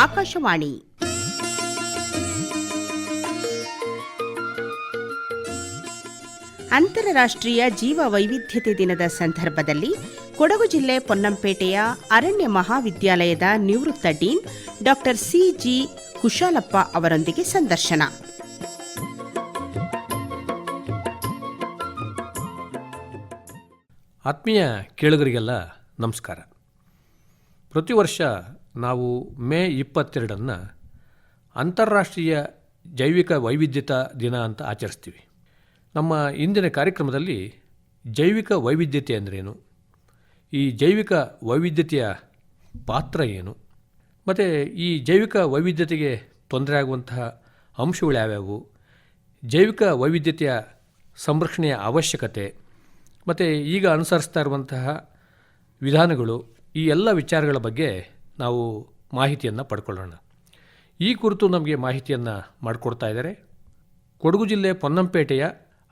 ಆಕಾಶವಾಣಿ. ಅಂತಾರಾಷ್ಟ್ರೀಯ ಜೀವ ವೈವಿಧ್ಯತೆ ದಿನದ ಸಂದರ್ಭದಲ್ಲಿ ಕೊಡಗು ಜಿಲ್ಲೆ ಪೊನ್ನಂಪೇಟೆಯ ಅರಣ್ಯ ಮಹಾವಿದ್ಯಾಲಯದ ನಿವೃತ್ತ ಡೀನ್ ಡಾ. ಸಿ.ಜಿ. ಕುಶಾಲಪ್ಪ ಅವರೊಂದಿಗೆ ಸಂದರ್ಶನ. ಆತ್ಮೀಯ ಕೇಳುಗರಿಗೆಲ್ಲ ನಮಸ್ಕಾರ. ಪ್ರತಿ ವರ್ಷ ನಾವು ಮೇ 22 ಅಂತಾರಾಷ್ಟ್ರೀಯ ಜೈವಿಕ ವೈವಿಧ್ಯತಾ ದಿನ ಅಂತ ಆಚರಿಸ್ತೀವಿ. ನಮ್ಮ ಇಂದಿನ ಕಾರ್ಯಕ್ರಮದಲ್ಲಿ ಜೈವಿಕ ವೈವಿಧ್ಯತೆ ಅಂದ್ರೇನು, ಈ ಜೈವಿಕ ವೈವಿಧ್ಯತೆಯ ಪಾತ್ರ ಏನು, ಮತ್ತು ಈ ಜೈವಿಕ ವೈವಿಧ್ಯತೆಗೆ ತೊಂದರೆ ಆಗುವಂತಹ ಅಂಶಗಳು ಯಾವ್ಯಾವು, ಜೈವಿಕ ವೈವಿಧ್ಯತೆಯ ಸಂರಕ್ಷಣೆಯ ಅವಶ್ಯಕತೆ ಮತ್ತು ಈಗ ಅನುಸರಿಸ್ತಾ ಇರುವಂತಹ ವಿಧಾನಗಳು, ಈ ಎಲ್ಲ ವಿಚಾರಗಳ ಬಗ್ಗೆ ನಾವು ಮಾಹಿತಿಯನ್ನು ಪಡ್ಕೊಳ್ಳೋಣ. ಈ ಕುರಿತು ನಮಗೆ ಮಾಹಿತಿಯನ್ನು ಮಾಡಿಕೊಡ್ತಾ ಇದ್ದಾರೆ ಕೊಡಗು ಜಿಲ್ಲೆ ಪೊನ್ನಂಪೇಟೆಯ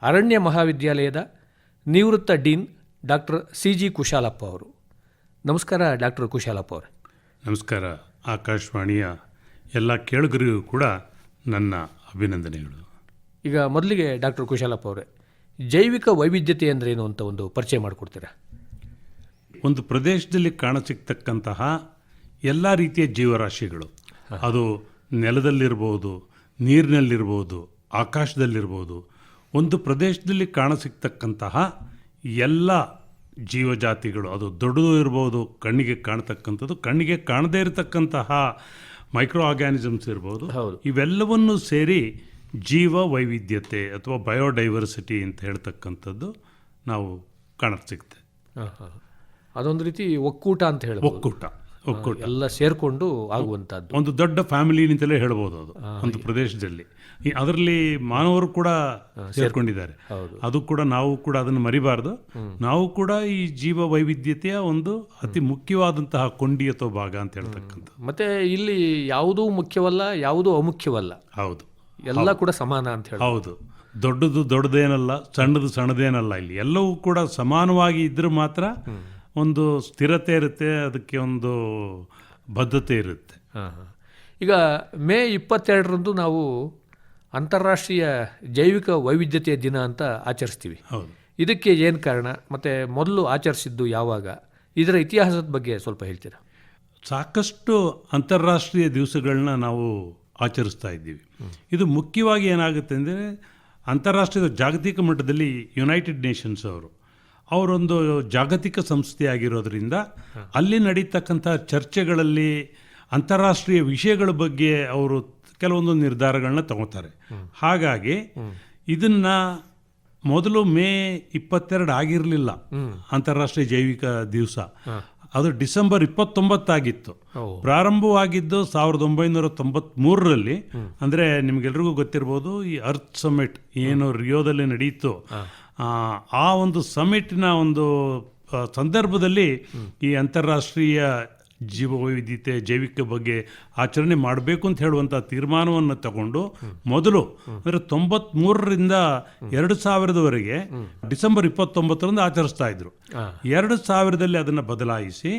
ಅರಣ್ಯ ಮಹಾವಿದ್ಯಾಲಯದ ನಿವೃತ್ತ ಡೀನ್ ಡಾಕ್ಟರ್ ಸಿ.ಜಿ. ಕುಶಾಲಪ್ಪ ಅವರು. ನಮಸ್ಕಾರ ಡಾಕ್ಟರ್ ಕುಶಾಲಪ್ಪ ಅವರೇ. ನಮಸ್ಕಾರ. ಆಕಾಶವಾಣಿಯ ಎಲ್ಲ ಕೇಳುಗರಿಗೂ ಕೂಡ ನನ್ನ ಅಭಿನಂದನೆಗಳು. ಈಗ ಮೊದಲಿಗೆ ಡಾಕ್ಟರ್ ಕುಶಾಲಪ್ಪ ಅವರೇ, ಜೈವಿಕ ವೈವಿಧ್ಯತೆ ಅಂದ್ರೇನು ಅಂತ ಒಂದು ಪರಿಚಯ ಮಾಡಿಕೊಡ್ತೀರಾ? ಒಂದು ಪ್ರದೇಶದಲ್ಲಿ ಕಾಣಸಿಗ್ತಕ್ಕಂತಹ ಎಲ್ಲ ರೀತಿಯ ಜೀವರಾಶಿಗಳು, ಅದು ನೆಲದಲ್ಲಿರ್ಬೋದು, ನೀರಿನಲ್ಲಿರ್ಬೋದು, ಆಕಾಶದಲ್ಲಿರ್ಬೋದು, ಒಂದು ಪ್ರದೇಶದಲ್ಲಿ ಕಾಣಸಿಗ್ತಕ್ಕಂತಹ ಎಲ್ಲ ಜೀವಜಾತಿಗಳು, ಅದು ದೊಡ್ಡದು ಇರ್ಬೋದು, ಕಣ್ಣಿಗೆ ಕಾಣತಕ್ಕಂಥದ್ದು, ಕಣ್ಣಿಗೆ ಕಾಣದೇ ಇರತಕ್ಕಂತಹ ಮೈಕ್ರೋ ಆರ್ಗ್ಯಾನಿಸಮ್ಸ್ ಇರ್ಬೋದು, ಇವೆಲ್ಲವನ್ನೂ ಸೇರಿ ಜೀವ ವೈವಿಧ್ಯತೆ ಅಥವಾ ಬಯೋಡೈವರ್ಸಿಟಿ ಅಂತ ಹೇಳ್ತಕ್ಕಂಥದ್ದು ನಾವು ಕಾಣಸಿಗುತ್ತೆ. ಅದೊಂದು ರೀತಿ ಒಕ್ಕೂಟ ಅಂತ ಹೇಳಿ, ಒಕ್ಕೂಟ ಎಲ್ಲ ಸೇರಿಕೊಂಡು ಆಗುವಂಥದ್ದು ಒಂದು ದೊಡ್ಡ ಫ್ಯಾಮಿಲಿ ಅಂತಲೇ ಹೇಳ್ಬೋದು. ಅದು ಒಂದು ಪ್ರದೇಶದಲ್ಲಿ ಅದರಲ್ಲಿ ಮಾನವರು ಕೂಡ ಸೇರ್ಕೊಂಡಿದ್ದಾರೆ. ಅದು ಕೂಡ ನಾವು ಕೂಡ ಅದನ್ನು ಮರಿಬಾರ್ದು. ನಾವು ಕೂಡ ಈ ಜೀವ ವೈವಿಧ್ಯತೆಯ ಒಂದು ಅತಿ ಮುಖ್ಯವಾದಂತಹ ಕೊಂಡಿ ಅಥವಾ ಭಾಗ ಅಂತ ಹೇಳ್ತಕ್ಕಂಥ. ಮತ್ತೆ ಇಲ್ಲಿ ಯಾವುದೂ ಮುಖ್ಯವಲ್ಲ, ಯಾವುದೂ ಅಮುಖ್ಯವಲ್ಲ. ಹೌದು, ಎಲ್ಲ ಕೂಡ ಸಮಾನ ಅಂತ ಹೇಳಿ. ಹೌದು, ದೊಡ್ಡದು ದೊಡ್ಡದೇನಲ್ಲ, ಸಣ್ಣದು ಸಣ್ಣದೇನಲ್ಲ. ಇಲ್ಲಿ ಎಲ್ಲವೂ ಕೂಡ ಸಮಾನವಾಗಿ ಇದ್ರೆ ಮಾತ್ರ ಒಂದು ಸ್ಥಿರತೆ ಇರುತ್ತೆ, ಅದಕ್ಕೆ ಒಂದು ಬದ್ಧತೆ ಇರುತ್ತೆ. ಈಗ ಮೇ 22 ನಾವು ಅಂತಾರಾಷ್ಟ್ರೀಯ ಜೈವಿಕ ವೈವಿಧ್ಯತೆಯ ದಿನ ಅಂತ ಆಚರಿಸ್ತೀವಿ. ಹೌದು. ಇದಕ್ಕೆ ಏನು ಕಾರಣ, ಮತ್ತು ಮೊದಲು ಆಚರಿಸಿದ್ದು ಯಾವಾಗ, ಇದರ ಇತಿಹಾಸದ ಬಗ್ಗೆ ಸ್ವಲ್ಪ ಹೇಳ್ತೀರಾ? ಸಾಕಷ್ಟು ಅಂತಾರಾಷ್ಟ್ರೀಯ ದಿವಸಗಳನ್ನ ನಾವು ಆಚರಿಸ್ತಾ ಇದ್ದೀವಿ. ಇದು ಮುಖ್ಯವಾಗಿ ಏನಾಗುತ್ತೆ ಅಂದರೆ, ಅಂತಾರಾಷ್ಟ್ರೀಯ ಜಾಗತಿಕ ಮಟ್ಟದಲ್ಲಿ ಯುನೈಟೆಡ್ ನೇಷನ್ಸ್ ಅವರೊಂದು ಜಾಗತಿಕ ಸಂಸ್ಥೆ ಆಗಿರೋದ್ರಿಂದ ಅಲ್ಲಿ ನಡೀತಕ್ಕಂಥ ಚರ್ಚೆಗಳಲ್ಲಿ ಅಂತಾರಾಷ್ಟ್ರೀಯ ವಿಷಯಗಳ ಬಗ್ಗೆ ಅವರು ಕೆಲವೊಂದು ನಿರ್ಧಾರಗಳನ್ನ ತಗೋತಾರೆ. ಹಾಗಾಗಿ ಇದನ್ನ ಮೊದಲು ಮೇ 22 ಆಗಿರಲಿಲ್ಲ ಅಂತಾರಾಷ್ಟ್ರೀಯ ಜೈವಿಕ ದಿವಸ, ಅದು ಡಿಸೆಂಬರ್ 29 ಆಗಿತ್ತು. ಪ್ರಾರಂಭವಾಗಿದ್ದು 1993ರಲ್ಲಿ. ಅಂದರೆ ನಿಮಗೆಲ್ರಿಗೂ ಗೊತ್ತಿರ್ಬೋದು, ಈ ಅರ್ತ್ ಸಮಿಟ್ ಏನು ರಿಯೋದಲ್ಲಿ ನಡೆಯಿತು, ಆ ಒಂದು ಸಮಿಟ್ನ ಒಂದು ಸಂದರ್ಭದಲ್ಲಿ ಈ ಅಂತಾರಾಷ್ಟ್ರೀಯ ಜೀವ ವೈವಿಧ್ಯತೆ ಜೈವಿಕ ಬಗ್ಗೆ ಆಚರಣೆ ಮಾಡಬೇಕು ಅಂತ ಹೇಳುವಂಥ ತೀರ್ಮಾನವನ್ನು ತಗೊಂಡು ಮೊದಲು ಅಂದರೆ 93ರಿಂದ 2000 ಡಿಸೆಂಬರ್ 29 ಆಚರಿಸ್ತಾ ಇದ್ರು. 2000ದಲ್ಲಿ ಅದನ್ನು ಬದಲಾಯಿಸಿ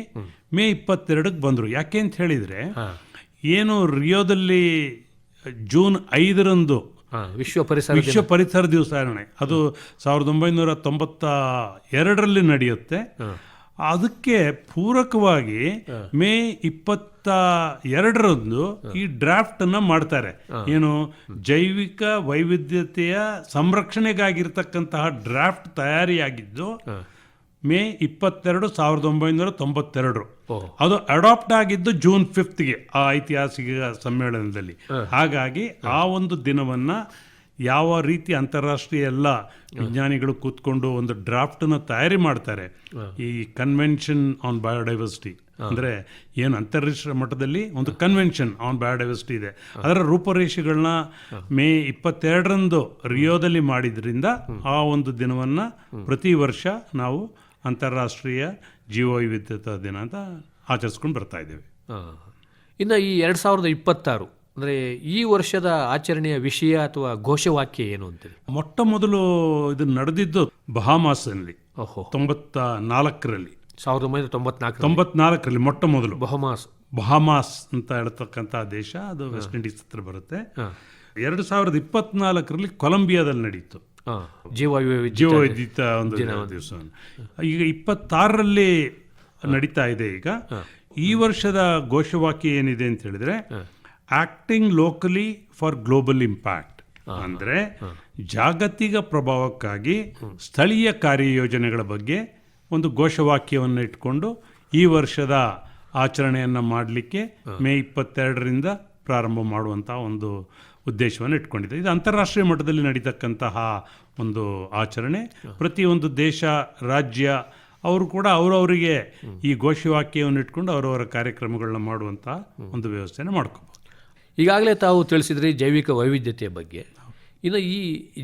ಮೇ 22 ಬಂದರು. ಯಾಕೆ ಅಂತ ಹೇಳಿದರೆ, ಏನು ರಿಯೋದಲ್ಲಿ ಜೂನ್ 5 ವಿಶ್ವ ಪರಿಸರ ದಿವಸಾಚರಣೆ, ಅದು 1992ರಲ್ಲಿ ನಡೆಯುತ್ತೆ. ಅದಕ್ಕೆ ಪೂರಕವಾಗಿ ಮೇ 22 ಈ ಡ್ರಾಫ್ಟ್ ಅನ್ನ ಮಾಡ್ತಾರೆ. ಏನು, ಜೈವಿಕ ವೈವಿಧ್ಯತೆಯ ಸಂರಕ್ಷಣೆಗಾಗಿರ್ತಕ್ಕಂತಹ ಡ್ರಾಫ್ಟ್ ತಯಾರಿಯಾಗಿದ್ದು ಮೇ 22, 1992. ಅದು ಅಡಾಪ್ಟ್ ಆಗಿದ್ದು ಜೂನ್ 5 ಆ ಐತಿಹಾಸಿಕ ಸಮ್ಮೇಳನದಲ್ಲಿ. ಹಾಗಾಗಿ ಆ ಒಂದು ದಿನವನ್ನ ಯಾವ ರೀತಿ ಅಂತಾರಾಷ್ಟ್ರೀಯ ಎಲ್ಲ ವಿಜ್ಞಾನಿಗಳು ಕೂತ್ಕೊಂಡು ಒಂದು ಡ್ರಾಫ್ಟನ್ನು ತಯಾರಿ ಮಾಡ್ತಾರೆ, ಈ ಕನ್ವೆನ್ಷನ್ ಆನ್ ಬಯೋಡೈವರ್ಸಿಟಿ ಅಂದರೆ ಏನು ಅಂತಾರಾಷ್ಟ್ರೀಯ ಮಟ್ಟದಲ್ಲಿ ಒಂದು ಕನ್ವೆನ್ಷನ್ ಆನ್ ಬಯೋಡೈವರ್ಸಿಟಿ ಇದೆ, ಅದರ ರೂಪರೇಷೆಗಳನ್ನ ಮೇ 22 ರಿಯೋದಲ್ಲಿ ಮಾಡಿದ್ರಿಂದ ಆ ಒಂದು ದಿನವನ್ನು ಪ್ರತಿ ವರ್ಷ ನಾವು ಅಂತಾರಾಷ್ಟ್ರೀಯ ಜೀವವೈವಿಧ್ಯತಾ ದಿನ ಅಂತ ಆಚರಿಸ್ಕೊಂಡು ಬರ್ತಾ ಇದ್ದೇವೆ. ಇನ್ನು ಈ 2026 ಅಂದರೆ ಈ ವರ್ಷದ ಆಚರಣೆಯ ವಿಷಯ ಅಥವಾ ಘೋಷವಾಕ್ಯ ಏನು ಅಂತೀರಿ? ಮೊಟ್ಟ ಮೊದಲು ಇದು ನಡೆದಿದ್ದು ಬಹಾಮಾಸ್ನಲ್ಲಿ 94ರಲ್ಲಿ. 1994ರಲ್ಲಿ ಮೊಟ್ಟ ಮೊದಲು ಬಹಾಮಾಸ್ ಅಂತ ಹೇಳ್ತಕ್ಕಂಥ ದೇಶ, ಅದು ವೆಸ್ಟ್ ಇಂಡೀಸ್ ಹತ್ರ ಬರುತ್ತೆ. 2024 ಕೊಲಂಬಿಯಾದಲ್ಲಿ ನಡೀತು ಜೀವವೈವಿಧ್ಯತ ಒಂದು ದಿವಸವನ್ನು. ಈಗ 26 ನಡೀತಾ ಇದೆ. ಈಗ ಈ ವರ್ಷದ ಘೋಷವಾಕ್ಯ ಏನಿದೆ ಅಂತ ಹೇಳಿದ್ರೆ, acting locally for global impact, ಅಂದರೆ ಜಾಗತಿಕ ಪ್ರಭಾವಕ್ಕಾಗಿ ಸ್ಥಳೀಯ ಕಾರ್ಯಯೋಜನೆಗಳ ಬಗ್ಗೆ ಒಂದು ಘೋಷವಾಕ್ಯವನ್ನು ಇಟ್ಕೊಂಡು ಈ ವರ್ಷದ ಆಚರಣೆಯನ್ನು ಮಾಡಲಿಕ್ಕೆ ಮೇ 22ರಿಂದ ಪ್ರಾರಂಭ ಮಾಡುವಂಥ ಒಂದು ಉದ್ದೇಶವನ್ನು ಇಟ್ಕೊಂಡಿದೆ. ಇದು ಅಂತಾರಾಷ್ಟ್ರೀಯ ಮಟ್ಟದಲ್ಲಿ ನಡೀತಕ್ಕಂತಹ ಒಂದು ಆಚರಣೆ. ಪ್ರತಿಯೊಂದು ದೇಶ, ರಾಜ್ಯ ಅವರು ಕೂಡ ಅವರವರಿಗೆ ಈ ಘೋಷವಾಕ್ಯವನ್ನು ಇಟ್ಕೊಂಡು ಅವರವರ ಕಾರ್ಯಕ್ರಮಗಳನ್ನ ಮಾಡುವಂಥ ಒಂದು ವ್ಯವಸ್ಥೆಯನ್ನು ಮಾಡ್ಕೋಬೋದು. ಈಗಾಗಲೇ ತಾವು ತಿಳಿಸಿದ್ರಿ ಜೈವಿಕ ವೈವಿಧ್ಯತೆಯ ಬಗ್ಗೆ. ಇನ್ನು ಈ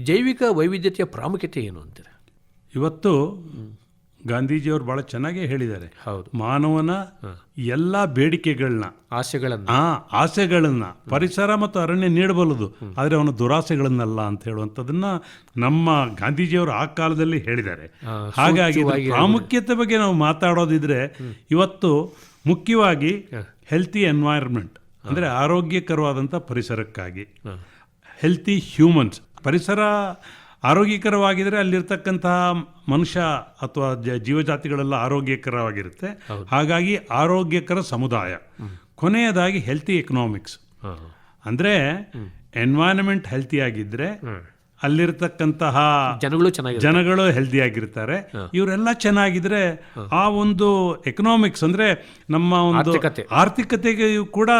ಜೈವಿಕ ವೈವಿಧ್ಯತೆಯ ಪ್ರಾಮುಖ್ಯತೆ ಏನು ಅಂತೀರ? ಇವತ್ತು ಗಾಂಧೀಜಿಯವರು ಭಾಳ ಚೆನ್ನಾಗೇ ಹೇಳಿದ್ದಾರೆ. ಹೌದು, ಮಾನವನ ಎಲ್ಲ ಬೇಡಿಕೆಗಳನ್ನ, ಆಸೆಗಳನ್ನ ಪರಿಸರ ಮತ್ತು ಅರಣ್ಯ ನೀಡಬಲ್ಲದು, ಆದರೆ ಅವನ ದುರಾಸೆಗಳನ್ನಲ್ಲ ಅಂತ ಹೇಳುವಂಥದ್ದನ್ನ ನಮ್ಮ ಗಾಂಧೀಜಿಯವರು ಆ ಕಾಲದಲ್ಲಿ ಹೇಳಿದ್ದಾರೆ. ಹಾಗಾಗಿ ಪ್ರಾಮುಖ್ಯತೆ ಬಗ್ಗೆ ನಾವು ಮಾತಾಡೋದಿದ್ರೆ ಇವತ್ತು ಮುಖ್ಯವಾಗಿ ಹೆಲ್ತಿ ಎನ್ವೈರ್ಮೆಂಟ್, ಅಂದರೆ ಆರೋಗ್ಯಕರವಾದಂಥ ಪರಿಸರಕ್ಕಾಗಿ, ಹೆಲ್ತಿ ಹ್ಯೂಮನ್ಸ್, ಪರಿಸರ ಆರೋಗ್ಯಕರವಾಗಿದ್ದರೆ ಅಲ್ಲಿರ್ತಕ್ಕಂತಹ ಮನುಷ್ಯ ಅಥವಾ ಜೀವಜಾತಿಗಳೆಲ್ಲ ಆರೋಗ್ಯಕರವಾಗಿರುತ್ತೆ. ಹಾಗಾಗಿ ಆರೋಗ್ಯಕರ ಸಮುದಾಯ. ಕೊನೆಯದಾಗಿ ಹೆಲ್ತಿ ಎಕನಾಮಿಕ್ಸ್, ಅಂದರೆ ಎನ್ವೈರನ್ಮೆಂಟ್ ಹೆಲ್ತಿ ಆಗಿದ್ದರೆ ಅಲ್ಲಿರ್ತಕ್ಕಂತಹ ಜನಗಳು ಹೆಲ್ದಿ ಆಗಿರ್ತಾರೆ. ಇವರೆಲ್ಲ ಚೆನ್ನಾಗಿದ್ರೆ ಆ ಒಂದು ಎಕನಾಮಿಕ್ಸ್, ಅಂದರೆ ನಮ್ಮ ಒಂದು ಆರ್ಥಿಕತೆಗೆ ಕೂಡ.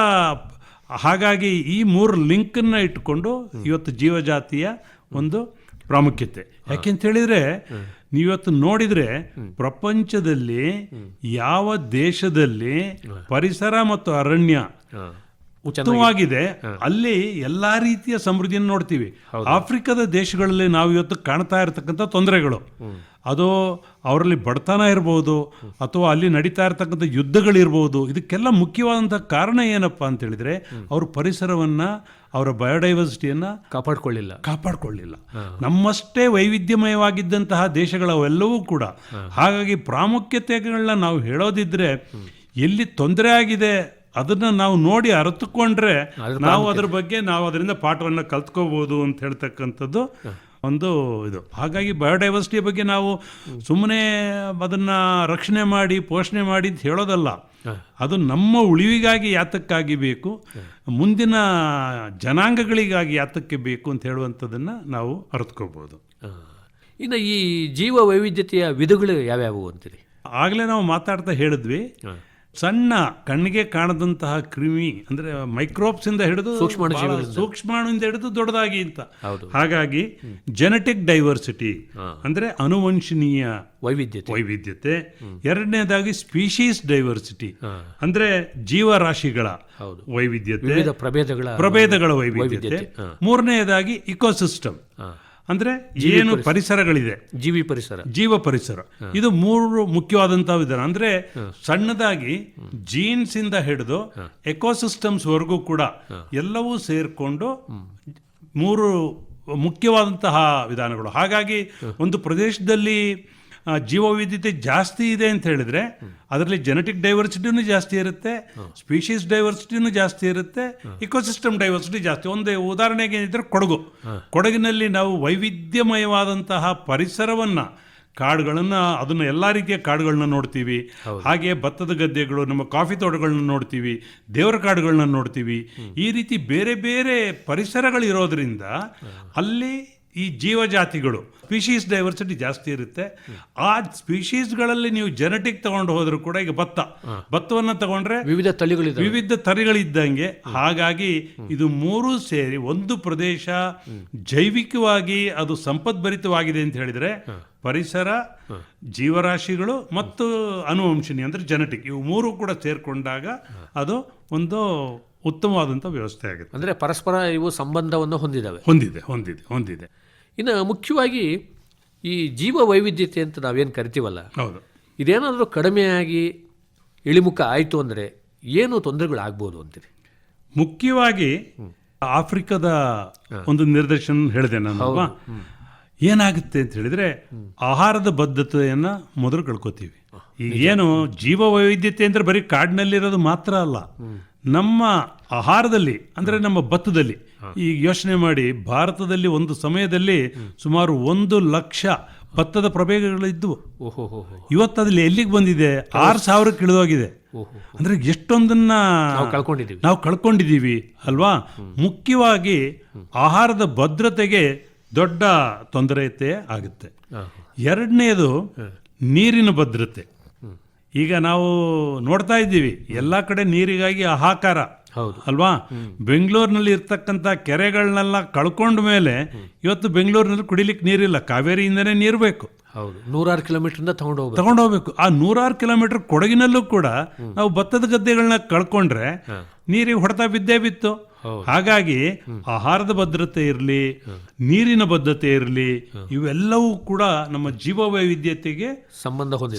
ಹಾಗಾಗಿ ಈ 3 ಲಿಂಕನ್ನು ಇಟ್ಟುಕೊಂಡು ಇವತ್ತು ಜೀವಜಾತಿಯ ಒಂದು ಪ್ರಾಮುಖ್ಯತೆ. ಯಾಕೆಂತ ಹೇಳಿದ್ರೆ ನೀವತ್ತು ನೋಡಿದ್ರೆ ಪ್ರಪಂಚದಲ್ಲಿ ಯಾವ ದೇಶದಲ್ಲಿ ಪರಿಸರ ಮತ್ತು ಅರಣ್ಯ ಉತ್ತಮವಾಗಿದೆ ಅಲ್ಲಿ ಎಲ್ಲಾ ರೀತಿಯ ಸಮೃದ್ಧಿಯನ್ನು ನೋಡ್ತೀವಿ. ಆಫ್ರಿಕಾದ ದೇಶಗಳಲ್ಲಿ ನಾವು ಇವತ್ತು ಕಾಣ್ತಾ ಇರತಕ್ಕಂಥ ತೊಂದರೆಗಳು, ಅದು ಅವರಲ್ಲಿ ಬಡತನ ಇರ್ಬೋದು ಅಥವಾ ಅಲ್ಲಿ ನಡೀತಾ ಇರತಕ್ಕಂಥ ಯುದ್ಧಗಳಿರ್ಬೋದು, ಇದಕ್ಕೆಲ್ಲ ಮುಖ್ಯವಾದಂಥ ಕಾರಣ ಏನಪ್ಪ ಅಂತ ಹೇಳಿದ್ರೆ ಅವರು ಪರಿಸರವನ್ನು, ಅವರ ಬಯೋಡೈವರ್ಸಿಟಿಯನ್ನು ಕಾಪಾಡ್ಕೊಳ್ಳಿಲ್ಲ. ನಮ್ಮಷ್ಟೇ ವೈವಿಧ್ಯಮಯವಾಗಿದ್ದಂತಹ ದೇಶಗಳವೆಲ್ಲವೂ ಕೂಡ. ಹಾಗಾಗಿ ಪ್ರಾಮುಖ್ಯತೆಗಳನ್ನ ನಾವು ಹೇಳೋದಿದ್ರೆ ಎಲ್ಲಿ ತೊಂದರೆ ಆಗಿದೆ ಅದನ್ನು ನಾವು ನೋಡಿ ಅರಿತುಕೊಂಡ್ರೆ ನಾವು ಅದರ ಬಗ್ಗೆ ನಾವು ಅದರಿಂದ ಪಾಠವನ್ನು ಕಲ್ತ್ಕೋಬೋದು ಅಂತ ಹೇಳ್ತಕ್ಕಂಥದ್ದು ಒಂದು ಇದು. ಹಾಗಾಗಿ ಬಯೋಡೈವರ್ಸಿಟಿ ಬಗ್ಗೆ ನಾವು ಸುಮ್ಮನೆ ಅದನ್ನು ರಕ್ಷಣೆ ಮಾಡಿ ಪೋಷಣೆ ಮಾಡಿ ಅಂತ ಹೇಳೋದಲ್ಲ, ಅದು ನಮ್ಮ ಉಳಿವಿಗಾಗಿ ಯಾತಕ್ಕಾಗಿ ಬೇಕು, ಮುಂದಿನ ಜನಾಂಗಗಳಿಗಾಗಿ ಯಾತಕ್ಕೆ ಬೇಕು ಅಂತ ಹೇಳುವಂಥದ್ದನ್ನು ನಾವು ಅರಿತುಕೋಬೋದು. ಇನ್ನು ಈ ಜೀವ ವೈವಿಧ್ಯತೆಯ ವಿಧಗಳು ಯಾವ್ಯಾವು ಅಂತೀರಿ? ಆಗಲೇ ನಾವು ಮಾತಾಡ್ತಾ ಹೇಳಿದ್ವಿ, ಸಣ್ಣ ಕಣ್ಣಿಗೆ ಕಾಣದಂತಹ ಕ್ರಿಮಿ, ಅಂದರೆ ಮೈಕ್ರೋಬ್ಸ್ ಇಂದ ಹಿಡಿದು ಸೂಕ್ಷ್ಮಾಣುವಿಂದ ಹಿಡಿದು ದೊಡ್ಡದಾಗಿ ಅಂತ. ಹಾಗಾಗಿ ಜೆನೆಟಿಕ್ ಡೈವರ್ಸಿಟಿ ಅಂದ್ರೆ ಅನುವಂಶನೀಯ ವೈವಿಧ್ಯತೆ. ಎರಡನೇದಾಗಿ ಸ್ಪೀಶೀಸ್ ಡೈವರ್ಸಿಟಿ ಅಂದ್ರೆ ಜೀವರಾಶಿಗಳ ವೈವಿಧ್ಯತೆ, ಪ್ರಭೇದಗಳ ವೈವಿಧ್ಯತೆ. ಮೂರನೆಯದಾಗಿ ಇಕೋಸಿಸ್ಟಮ್ ಅಂದ್ರೆ ಏನು ಪರಿಸರಗಳಿದೆ, ಜೀವ ಪರಿಸರ. ಇದು 3 ಮುಖ್ಯವಾದಂತಹ ವಿಧಾನ. ಅಂದ್ರೆ ಸಣ್ಣದಾಗಿ ಜೀನ್ಸ್ ಇಂದ ಹಿಡಿದು ಎಕೋಸಿಸ್ಟಮ್ಸ್ ವರೆಗೂ ಕೂಡ ಎಲ್ಲವೂ ಸೇರ್ಕೊಂಡು 3 ಮುಖ್ಯವಾದಂತಹ ವಿಧಾನಗಳು. ಹಾಗಾಗಿ ಒಂದು ಪ್ರದೇಶದಲ್ಲಿ ಜೀವವೈವಿಧ್ಯತೆ ಜಾಸ್ತಿ ಇದೆ ಅಂತ ಹೇಳಿದ್ರೆ ಅದರಲ್ಲಿ ಜೆನೆಟಿಕ್ ಡೈವರ್ಸಿಟಿನೂ ಜಾಸ್ತಿ ಇರುತ್ತೆ, ಸ್ಪೀಶೀಸ್ ಡೈವರ್ಸಿಟಿನೂ ಜಾಸ್ತಿ ಇರುತ್ತೆ, ಇಕೋಸಿಸ್ಟಮ್ ಡೈವರ್ಸಿಟಿ ಜಾಸ್ತಿ. ಒಂದು ಉದಾಹರಣೆಗೆ ಏನಿದ್ರೆ ಕೊಡಗಿನಲ್ಲಿ ನಾವು ವೈವಿಧ್ಯಮಯವಾದಂತಹ ಪರಿಸರವನ್ನು, ಕಾಡುಗಳನ್ನು, ಅದನ್ನು ಎಲ್ಲ ರೀತಿಯ ಕಾಡುಗಳನ್ನ ನೋಡ್ತೀವಿ. ಹಾಗೆ ಭತ್ತದ ಗದ್ದೆಗಳು, ನಮ್ಮ ಕಾಫಿ ತೋಟಗಳನ್ನ ನೋಡ್ತೀವಿ, ದೇವರ ಕಾಡುಗಳನ್ನ ನೋಡ್ತೀವಿ. ಈ ರೀತಿ ಬೇರೆ ಬೇರೆ ಪರಿಸರಗಳಿರೋದ್ರಿಂದ ಅಲ್ಲಿ ಈ ಜೀವಜಾತಿಗಳು, ಸ್ಪೀಶೀಸ್ ಡೈವರ್ಸಿಟಿ ಜಾಸ್ತಿ ಇರುತ್ತೆ. ಆ ಸ್ಪೀಶೀಸ್ಗಳಲ್ಲಿ ನೀವು ಜೆನೆಟಿಕ್ ತಗೊಂಡು ಹೋದ್ರು ಕೂಡ, ಈಗ ಭತ್ತವನ್ನು ತಗೊಂಡ್ರೆ ವಿವಿಧ ತಳಿಗಳಿದ್ದಂಗೆ. ಹಾಗಾಗಿ ಇದು 3 ಸೇರಿ ಒಂದು ಪ್ರದೇಶ ಜೈವಿಕವಾಗಿ ಅದು ಸಂಪದ್ಭರಿತವಾಗಿದೆ ಅಂತ ಹೇಳಿದ್ರೆ ಪರಿಸರ, ಜೀವರಾಶಿಗಳು ಮತ್ತು ಅನುವಂಶನಿ ಅಂದ್ರೆ ಜೆನೆಟಿಕ್, ಇವು 3 ಕೂಡ ಸೇರ್ಕೊಂಡಾಗ ಅದು ಒಂದು ಉತ್ತಮವಾದಂಥ ವ್ಯವಸ್ಥೆ ಆಗುತ್ತೆ. ಅಂದರೆ ಪರಸ್ಪರ ಇವು ಸಂಬಂಧವನ್ನು ಹೊಂದಿದೆ. ಇನ್ನು ಮುಖ್ಯವಾಗಿ ಈ ಜೀವ ವೈವಿಧ್ಯತೆ ಅಂತ ನಾವೇನು ಕರಿತೀವಲ್ಲ, ಇದೇನಾದರೂ ಕಡಿಮೆಯಾಗಿ ಇಳಿಮುಖ ಆಯಿತು ಅಂದರೆ ಏನು ತೊಂದರೆಗಳಾಗ್ಬೋದು ಅಂತೀರಿ? ಮುಖ್ಯವಾಗಿ ಆಫ್ರಿಕಾದ ಒಂದು ನಿದರ್ಶನ ಹೇಳಿದೆ ನಾನು. ಏನಾಗುತ್ತೆ ಅಂತ ಹೇಳಿದ್ರೆ ಆಹಾರದ ಬದ್ಧತೆಯನ್ನು ಮೊದಲು ಕಳ್ಕೊತೀವಿ. ಈಗ ಏನು ಜೀವ ವೈವಿಧ್ಯತೆ ಅಂದ್ರೆ ಬರೀ ಕಾಡಿನಲ್ಲಿರೋದು ಮಾತ್ರ ಅಲ್ಲ, ನಮ್ಮ ಆಹಾರದಲ್ಲಿ ಅಂದರೆ ನಮ್ಮ ಭತ್ತದಲ್ಲಿ. ಈಗ ಯೋಚನೆ ಮಾಡಿ, ಭಾರತದಲ್ಲಿ ಒಂದು ಸಮಯದಲ್ಲಿ ಸುಮಾರು 1 ಲಕ್ಷ ಭತ್ತದ ಪ್ರಭೇದಗಳಿದ್ದವು. ಇವತ್ತು ಅದ್ರಲ್ಲಿ ಎಲ್ಲಿಗೆ ಬಂದಿದೆ? 6,000ಕ್ಕೆ ಇಳಿದೋಗಿದೆ. ಅಂದ್ರೆ ಎಷ್ಟೊಂದನ್ನ ನಾವು ಕಳ್ಕೊಂಡಿದ್ದೀವಿ ಅಲ್ವಾ. ಮುಖ್ಯವಾಗಿ ಆಹಾರದ ಭದ್ರತೆಗೆ ದೊಡ್ಡ ತೊಂದರೆತೆ ಆಗುತ್ತೆ. ಎರಡನೇದು ನೀರಿನ ಭದ್ರತೆ. ಈಗ ನಾವು ನೋಡ್ತಾ ಇದ್ದೀವಿ ಎಲ್ಲ ಕಡೆ ನೀರಿಗಾಗಿ ಹಾಹಾಕಾರ ಅಲ್ವಾ. ಬೆಂಗಳೂರಿನಲ್ಲಿ ಇರ್ತಕ್ಕಂಥ ಕೆರೆಗಳನ್ನೆಲ್ಲ ಕಳ್ಕೊಂಡ ಮೇಲೆ ಇವತ್ತು ಬೆಂಗಳೂರಿನಲ್ಲಿ ಕುಡಿಲಿಕ್ಕೆ ನೀರಿಲ್ಲ. ಕಾವೇರಿಯಿಂದನೇ ನೀರು ಬೇಕು. 100 ಕಿಲೋಮೀಟರ್ ತಗೊಂಡೋಗ್ಬೇಕು. ಆ 100 ಕಿಲೋಮೀಟರ್ ಕೊಡಗಿನಲ್ಲೂ ಕೂಡ ನಾವು ಭತ್ತದ ಗದ್ದೆಗಳನ್ನ ಕಳ್ಕೊಂಡ್ರೆ ನೀರಿಗೆ ಹೊಡೆತ ಬಿದ್ದೇ ಬಿತ್ತು. ಹಾಗಾಗಿ ಆಹಾರದ ಭದ್ರತೆ ಇರಲಿ, ನೀರಿನ ಭದ್ರತೆ ಇರಲಿ, ಇವೆಲ್ಲವೂ ಕೂಡ ನಮ್ಮ ಜೀವ ವೈವಿಧ್ಯತೆಗೆ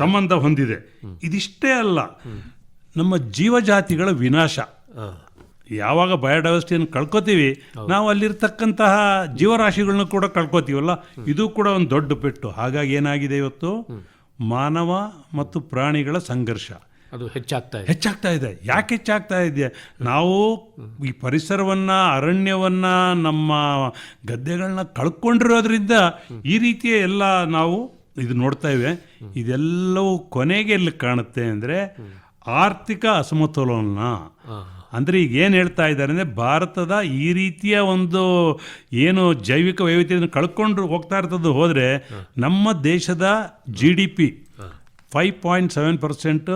ಸಂಬಂಧ ಹೊಂದಿದೆ. ಇದಿಷ್ಟೇ ಅಲ್ಲ, ನಮ್ಮ ಜೀವಜಾತಿಗಳ ವಿನಾಶ. ಯಾವಾಗ ಬಯೋಡೈವರ್ಸಿಟಿಯನ್ನು ಕಳ್ಕೊತೀವಿ, ನಾವು ಅಲ್ಲಿರ್ತಕ್ಕಂತಹ ಜೀವರಾಶಿಗಳನ್ನ ಕೂಡ ಕಳ್ಕೊತೀವಲ್ಲ, ಇದು ಕೂಡ ಒಂದು ದೊಡ್ಡ ಪೆಟ್ಟು. ಹಾಗಾಗಿ ಏನಾಗಿದೆ, ಇವತ್ತು ಮಾನವ ಮತ್ತು ಪ್ರಾಣಿಗಳ ಸಂಘರ್ಷ ಅದು ಹೆಚ್ಚಾಗ್ತಾ ಇದೆ. ಯಾಕೆ ಹೆಚ್ಚಾಗ್ತಾ ಇದೆ? ನಾವು ಈ ಪರಿಸರವನ್ನ, ಅರಣ್ಯವನ್ನ, ನಮ್ಮ ಗದ್ದೆಗಳನ್ನ ಕಳ್ಕೊಂಡಿರೋದ್ರಿಂದ ಈ ರೀತಿಯ ಎಲ್ಲ ನಾವು ಇದು ನೋಡ್ತಾ ಇವೆ. ಇದೆಲ್ಲವೂ ಕೊನೆಗೆ ಎಲ್ಲಿ ಕಾಣುತ್ತೆ ಅಂದರೆ ಆರ್ಥಿಕ ಅಸಮತೋಲನ. ಅಂದರೆ ಈಗ ಏನು ಹೇಳ್ತಾ ಇದ್ದಾರೆ ಅಂದರೆ, ಭಾರತದ ಈ ರೀತಿಯ ಒಂದು ಏನು ಜೈವಿಕ ವೈವಿಧ್ಯತೆಯನ್ನು ಕಳ್ಕೊಂಡು ಹೋಗ್ತಾ ಇರ್ತದ್ದು ಹೋದರೆ ನಮ್ಮ ದೇಶದ GDP 5.7%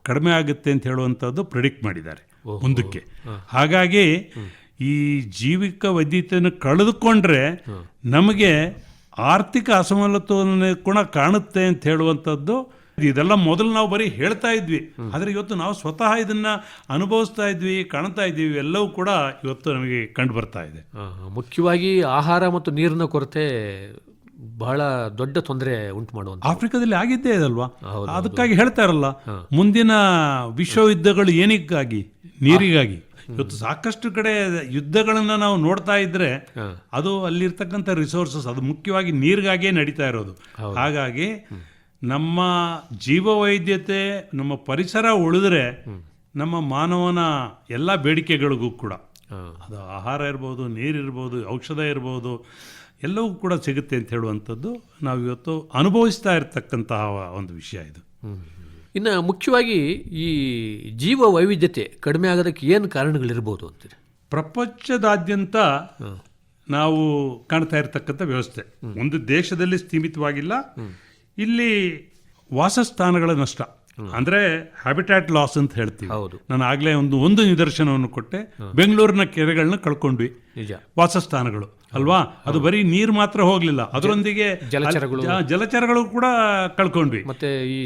ಕಡಿಮೆ ಆಗುತ್ತೆ ಅಂತ ಹೇಳುವಂಥದ್ದು ಪ್ರಿಡಿಕ್ಟ್ ಮಾಡಿದ್ದಾರೆ ಮುಂದಕ್ಕೆ. ಹಾಗಾಗಿ ಈ ಜೈವಿಕ ವೈವಿಧ್ಯತೆಯನ್ನು ಕಳೆದುಕೊಂಡ್ರೆ ನಮಗೆ ಆರ್ಥಿಕ ಅಸಮತೋಲನ ಕೂಡ ಕಾಣುತ್ತೆ ಅಂತ ಹೇಳುವಂಥದ್ದು. ಇದೆಲ್ಲ ಮೊದಲು ನಾವು ಬರೀ ಹೇಳ್ತಾ ಇದ್ವಿ, ಆದರೆ ಇವತ್ತು ನಾವು ಸ್ವತಃ ಇದನ್ನ ಅನುಭವಿಸ್ತಾ ಇದ್ವಿ, ಕಾಣ್ತಾ ಇದ್ದೀವಿ. ಎಲ್ಲವೂ ಕೂಡ ಇವತ್ತು ನಮಗೆ ಕಂಡು ಬರ್ತಾ ಇದೆ. ಮುಖ್ಯವಾಗಿ ಆಹಾರ ಮತ್ತು ನೀರಿನ ಕೊರತೆ ಬಹಳ ದೊಡ್ಡ ತೊಂದರೆ ಉಂಟು ಮಾಡುವಂತ ಆಫ್ರಿಕಾದಲ್ಲಿ ಆಗಿದ್ದೇ ಇದಲ್ವಾ. ಅದಕ್ಕಾಗಿ ಹೇಳ್ತಾ ಇರಲ್ಲ, ಮುಂದಿನ ವಿಶ್ವಯುದ್ಧಗಳು ಏನಕ್ಕಾಗಿ? ನೀರಿಗಾಗಿ. ಇವತ್ತು ಸಾಕಷ್ಟು ಕಡೆ ಯುದ್ಧಗಳನ್ನ ನಾವು ನೋಡ್ತಾ ಇದ್ರೆ ಅದು ಅಲ್ಲಿರ್ತಕ್ಕಂಥ ರಿಸೋರ್ಸಸ್, ಅದು ಮುಖ್ಯವಾಗಿ ನೀರಿಗಾಗಿಯೇ ನಡೀತಾ ಇರೋದು. ಹಾಗಾಗಿ ನಮ್ಮ ಜೀವ ವೈವಿಧ್ಯತೆ, ನಮ್ಮ ಪರಿಸರ ಉಳಿದ್ರೆ ನಮ್ಮ ಮಾನವನ ಎಲ್ಲ ಬೇಡಿಕೆಗಳಿಗೂ ಕೂಡ, ಅದು ಆಹಾರ ಇರ್ಬೋದು, ನೀರಿರ್ಬೋದು, ಔಷಧ ಇರ್ಬೋದು, ಎಲ್ಲವೂ ಕೂಡ ಸಿಗುತ್ತೆ ಅಂತ ಹೇಳುವಂಥದ್ದು ನಾವು ಇವತ್ತು ಅನುಭವಿಸ್ತಾ ಇರತಕ್ಕಂತಹ ಒಂದು ವಿಷಯ ಇದು. ಇನ್ನು ಮುಖ್ಯವಾಗಿ ಈ ಜೀವ ವೈವಿಧ್ಯತೆ ಕಡಿಮೆ ಆಗೋದಕ್ಕೆ ಏನು ಕಾರಣಗಳಿರ್ಬೋದು ಅಂತೀರಿ? ಪ್ರಪಂಚದಾದ್ಯಂತ ನಾವು ಕಾಣ್ತಾ ಇರತಕ್ಕಂಥ ವ್ಯವಸ್ಥೆ ಒಂದು ದೇಶದಲ್ಲಿ ಸೀಮಿತವಾಗಿಲ್ಲ. ಇಲ್ಲಿ ವಾಸಸ್ಥಾನಗಳ ನಷ್ಟ, ಅಂದ್ರೆ ಹ್ಯಾಬಿಟ್ಯಾಟ್ ಲಾಸ್ ಅಂತ ಹೇಳ್ತೀವಿ. ನಾನು ಆಗ್ಲೇ ಒಂದು ನಿದರ್ಶನವನ್ನು ಕೊಟ್ಟೆ. ಬೆಂಗಳೂರಿನ ಕೆರೆಗಳನ್ನ ಕಳ್ಕೊಂಡ್ವಿ, ವಾಸಸ್ಥಾನಗಳು ಅಲ್ವಾ. ಅದು ಬರೀ ನೀರು ಮಾತ್ರ ಹೋಗ್ಲಿಲ್ಲ, ಅದರೊಂದಿಗೆ ಜಲಚರಗಳು ಕೂಡ ಕಳ್ಕೊಂಡ್ವಿ, ಮತ್ತೆ ಈ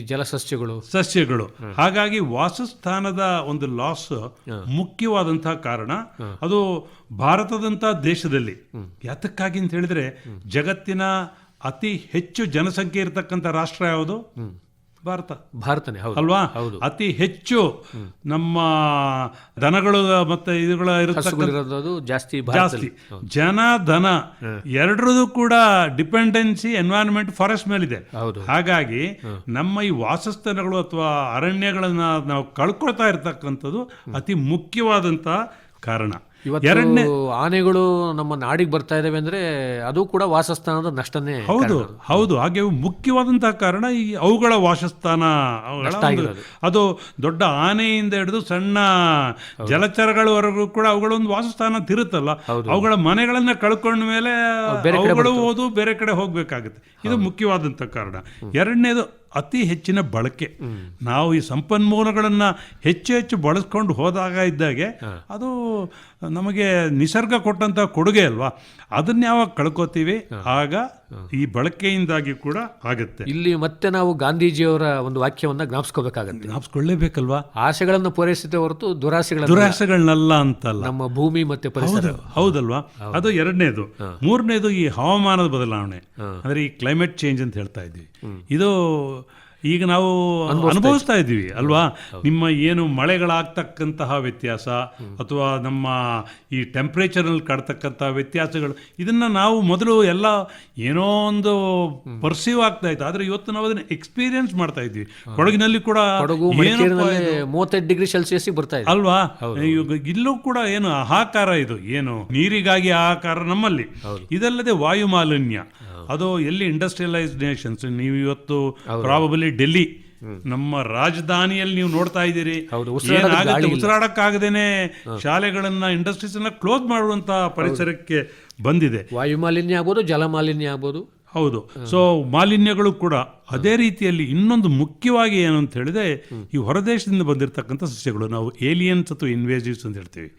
ಸಸ್ಯಗಳು. ಹಾಗಾಗಿ ವಾಸಸ್ಥಾನದ ಒಂದು ಲಾಸ್ ಮುಖ್ಯವಾದಂತಹ ಕಾರಣ. ಅದು ಭಾರತದಂತಹ ದೇಶದಲ್ಲಿ ಯಾತಕ್ಕಾಗಿ ಅಂತ ಹೇಳಿದ್ರೆ, ಜಗತ್ತಿನ ಅತಿ ಹೆಚ್ಚು ಜನಸಂಖ್ಯೆ ಇರತಕ್ಕಂಥ ರಾಷ್ಟ್ರ ಯಾವುದು? ಭಾರತನೇ ಅಲ್ವಾ. ಅತಿ ಹೆಚ್ಚು ನಮ್ಮ ದನಗಳು ಮತ್ತೆ ಇವುಗಳ ಜಾಸ್ತಿ ಜನ ದನ ಎರಡರದು ಕೂಡ ಡಿಪೆಂಡೆನ್ಸಿ ಎನ್ವೈರನ್ಮೆಂಟ್ ಫಾರೆಸ್ಟ್ ಮೇಲಿದೆ. ಹಾಗಾಗಿ ನಮ್ಮ ಈ ವಾಸಸ್ಥಾನಗಳು ಅಥವಾ ಅರಣ್ಯಗಳನ್ನ ನಾವು ಕಳ್ಕೊಳ್ತಾ ಇರ್ತಕ್ಕಂಥದ್ದು ಅತಿ ಮುಖ್ಯವಾದಂತ ಕಾರಣ. ಎರಡನೇ, ಆನೆಗಳು ನಮ್ಮ ನಾಡಿಗೆ ಬರ್ತಾ ಇದಾವೆ ಅಂದ್ರೆ ಅದು ಕೂಡ ವಾಸಸ್ಥಾನದ ನಷ್ಟನೇ. ಹೌದು. ಹಾಗೆ ಮುಖ್ಯವಾದಂತಹ ಕಾರಣ ಈ ಅವುಗಳ ವಾಸಸ್ಥಾನ. ಅದು ದೊಡ್ಡ ಆನೆಯಿಂದ ಹಿಡಿದು ಸಣ್ಣ ಜಲಚರಗಳವರೆಗೂ ಕೂಡ ಅವುಗಳೊಂದು ವಾಸಸ್ಥಾನ ತಿರುತ್ತಲ್ಲ, ಅವುಗಳ ಮನೆಗಳನ್ನ ಕಳ್ಕೊಂಡ ಮೇಲೆ ಅವುಗಳು ಹೋದು ಬೇರೆ ಕಡೆ ಹೋಗ್ಬೇಕಾಗುತ್ತೆ. ಇದು ಮುಖ್ಯವಾದಂತ ಕಾರಣ. ಎರಡನೇದು ಅತಿ ಹೆಚ್ಚಿನ ಬಳಕೆ. ನಾವು ಈ ಸಂಪನ್ಮೂಲಗಳನ್ನ ಹೆಚ್ಚು ಬಳಸ್ಕೊಂಡು ಹೋದಾಗ ಇದ್ದಾಗೆ ಅದು ನಮಗೆ ನಿಸರ್ಗ ಕೊಟ್ಟಂತ ಕೊಡುಗೆ ಅಲ್ವಾ. ಅದನ್ನ ಯಾವಾಗ ಕಳ್ಕೋತೀವಿ ಆಗ ಈ ಬಳಕೆಯಿಂದಾಗಿ ಕೂಡ ಆಗುತ್ತೆ. ಇಲ್ಲಿ ಮತ್ತೆ ನಾವು ಗಾಂಧೀಜಿಯವರ ಒಂದು ವಾಕ್ಯವನ್ನ ಜ್ಞಾಪಿಸ್ಕೊಳ್ಳೇಬೇಕಲ್ವಾ. ಆಸೆಗಳನ್ನು ಪೂರೈಸಿದ ಹೊರತು ದುರಾಸೆಗಳನ್ನೆಲ್ಲ ಅಂತಲ್ಲ. ನಮ್ಮ ಭೂಮಿ ಮತ್ತೆ ಪರಿಸರ. ಹೌದಲ್ವಾ. ಅದು ಎರಡನೇದು. ಮೂರನೇದು ಈ ಹವಾಮಾನದ ಬದಲಾವಣೆ, ಅಂದ್ರೆ ಈ ಕ್ಲೈಮೇಟ್ ಚೇಂಜ್ ಅಂತ ಹೇಳ್ತಾ ಇದ್ವಿ. ಇದು ಈಗ ನಾವು ಅನುಭವಿಸ್ತಾ ಇದ್ದೀವಿ ಅಲ್ವಾ. ನಿಮ್ಮ ಏನು ಮಳೆಗಳಾಗ್ತಕ್ಕಂತಹ ವ್ಯತ್ಯಾಸ ಅಥವಾ ನಮ್ಮ ಈ ಟೆಂಪ್ರೇಚರ್ನಲ್ಲಿ ಕಾಡ್ತಕ್ಕಂಥ ವ್ಯತ್ಯಾಸಗಳು, ಇದನ್ನ ನಾವು ಮೊದಲು ಎಲ್ಲ ಏನೋ ಒಂದು ಪರ್ಸೀವ್ ಆಗ್ತಾ ಇತ್ತು, ಆದರೆ ಇವತ್ತು ನಾವು ಅದನ್ನ ಎಕ್ಸ್ಪೀರಿಯನ್ಸ್ ಮಾಡ್ತಾ ಇದ್ವಿ. ಕೊಡಗಿನಲ್ಲಿ ಕೂಡ 35 ಡಿಗ್ರಿ ಸೆಲ್ಸಿಯಸ್ ಬರ್ತಾ ಇದೆ ಅಲ್ವಾ. ಇಲ್ಲೂ ಕೂಡ ಏನು ಹಾಹಾಕಾರ, ಇದು ಏನು ನೀರಿಗಾಗಿ ಹಾಹಾಕಾರ ನಮ್ಮಲ್ಲಿ. ಇದಲ್ಲದೆ ವಾಯು ಮಾಲಿನ್ಯ, ಅದು ಎಲ್ಲಿ ಇಂಡಸ್ಟ್ರಿಯಲೈಸ್ಡ್ ನೇಷನ್ಸ್, ನೀವು ಇವತ್ತು ಪ್ರಾಬಬಲಿ ಡೆಲ್ಲಿ ನಮ್ಮ ರಾಜಧಾನಿಯಲ್ಲಿ ನೀವು ನೋಡ್ತಾ ಇದ್ದೀರಿ, ಉಸಿರಾಡಕ್ಕಾಗದೇನೆ ಶಾಲೆಗಳನ್ನ ಇಂಡಸ್ಟ್ರೀಸ್ ಅನ್ನ ಕ್ಲೋಸ್ ಮಾಡುವಂತಹ ಪರಿಸರಕ್ಕೆ ಬಂದಿದೆ. ವಾಯು ಮಾಲಿನ್ಯ ಆಗ್ಬೋದು, ಜಲ ಮಾಲಿನ್ಯ ಆಗ್ಬೋದು. ಹೌದು. ಸೊ ಮಾಲಿನ್ಯಗಳು ಕೂಡ ಅದೇ ರೀತಿಯಲ್ಲಿ. ಇನ್ನೊಂದು ಮುಖ್ಯವಾಗಿ ಏನು ಅಂತ ಹೇಳಿದ್ರೆ, ಈ ಹೊರದೇಶದಿಂದ ಬಂದಿರತಕ್ಕಂಥ ಸಸ್ಯಗಳು, ನಾವು ಏಲಿಯನ್ಸ್ ಅಥವಾ ಇನ್ವೇಸಿವ್ಸ್ ಅಂತ ಹೇಳ್ತೀವಿ.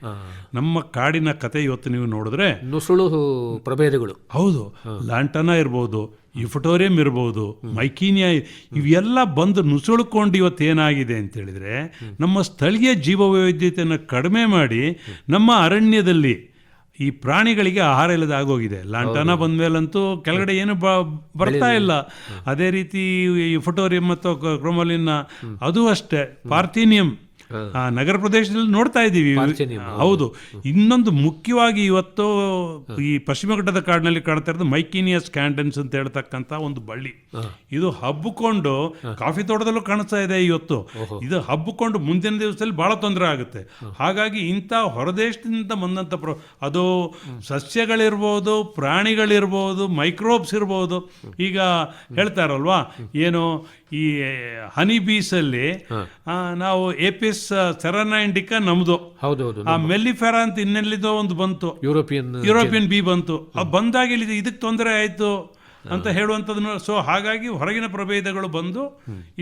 ನಮ್ಮ ಕಾಡಿನ ಕತೆ ಇವತ್ತು ನೀವು ನೋಡಿದ್ರೆ ನುಸುಳು ಪ್ರಭೇದಗಳು, ಹೌದು, ಲ್ಯಾಂಟನಾ ಇರ್ಬೋದು, ಯುಫಟೋರಿಯಂ ಇರ್ಬೋದು, ಮೈಕೀನಿಯಾ, ಇವೆಲ್ಲ ಬಂದು ನುಸುಳುಕೊಂಡು ಇವತ್ತು ಏನಾಗಿದೆ ಅಂತ ಹೇಳಿದ್ರೆ, ನಮ್ಮ ಸ್ಥಳೀಯ ಜೀವವೈವಿಧ್ಯತೆಯನ್ನು ಕಡಿಮೆ ಮಾಡಿ ನಮ್ಮ ಅರಣ್ಯದಲ್ಲಿ ಈ ಪ್ರಾಣಿಗಳಿಗೆ ಆಹಾರ ಇಲ್ಲದೆ ಆಗೋಗಿದೆ. ಲಾಂಟಾನ ಬಂದ್ಮೇಲಂತೂ ಕೆಳಗಡೆ ಏನು ಬರ್ತಾ ಇಲ್ಲ. ಅದೇ ರೀತಿ ಯುಫಟೋರಿಯಂ ಮತ್ತು ಕ್ರೋಮೋಲಿನ್ ಅದು ಅಷ್ಟೇ, ಪಾರ್ಥೀನಿಯಂ ನಗರ ಪ್ರದೇಶದಲ್ಲಿ ನೋಡ್ತಾ ಇದ್ದೀವಿ. ಹೌದು. ಇನ್ನೊಂದು ಮುಖ್ಯವಾಗಿ ಇವತ್ತು ಈ ಪಶ್ಚಿಮ ಘಟ್ಟದ ಕಾಡಿನಲ್ಲಿ ಕಾಣ್ತಾ ಇರೋದು ಮೈಕೀನಿಯಾ ಸ್ಕ್ಯಾಂಡನ್ಸ್ ಅಂತ ಹೇಳ್ತಕ್ಕಂಥ ಒಂದು ಬಳ್ಳಿ. ಇದು ಹಬ್ಬಿಕೊಂಡು ಕಾಫಿ ತೋಟದಲ್ಲೂ ಕಾಣಿಸ್ತಾ ಇದೆ ಇವತ್ತು. ಇದು ಹಬ್ಬಿಕೊಂಡು ಮುಂದಿನ ದಿವಸದಲ್ಲಿ ಬಹಳ ತೊಂದರೆ ಆಗುತ್ತೆ. ಹಾಗಾಗಿ ಇಂಥ ಹೊರದೇಶದಿಂದ ಬಂದಂಥ ಅದು ಸಸ್ಯಗಳಿರ್ಬೋದು, ಪ್ರಾಣಿಗಳಿರ್ಬೋದು, ಮೈಕ್ರೋಬ್ಸ್ ಇರ್ಬೋದು. ಈಗ ಹೇಳ್ತಾರಲ್ವಾ, ಏನು ಈ ಹನಿ ಬೀಸಲ್ಲಿ ನಾವು ಏಪಿಸ್ ಸೆರಾನಾ ಇಂಡಿಕಾ ನಮ್ದು, ಆ ಮೆಲ್ಲಿಫೆರಾ ಅಂತ ಇನ್ನೆಲ್ಲಿದೋ ಒಂದು ಬಂತು, ಯುರೋಪಿಯನ್ ಬಿ ಬಂತು. ಬಂದಾಗ ಇದಕ್ಕೆ ತೊಂದರೆ ಆಯ್ತು ಅಂತ ಹೇಳುವಂಥದ್ದನ್ನು. ಸೊ ಹಾಗಾಗಿ ಹೊರಗಿನ ಪ್ರಭೇದಗಳು ಬಂದು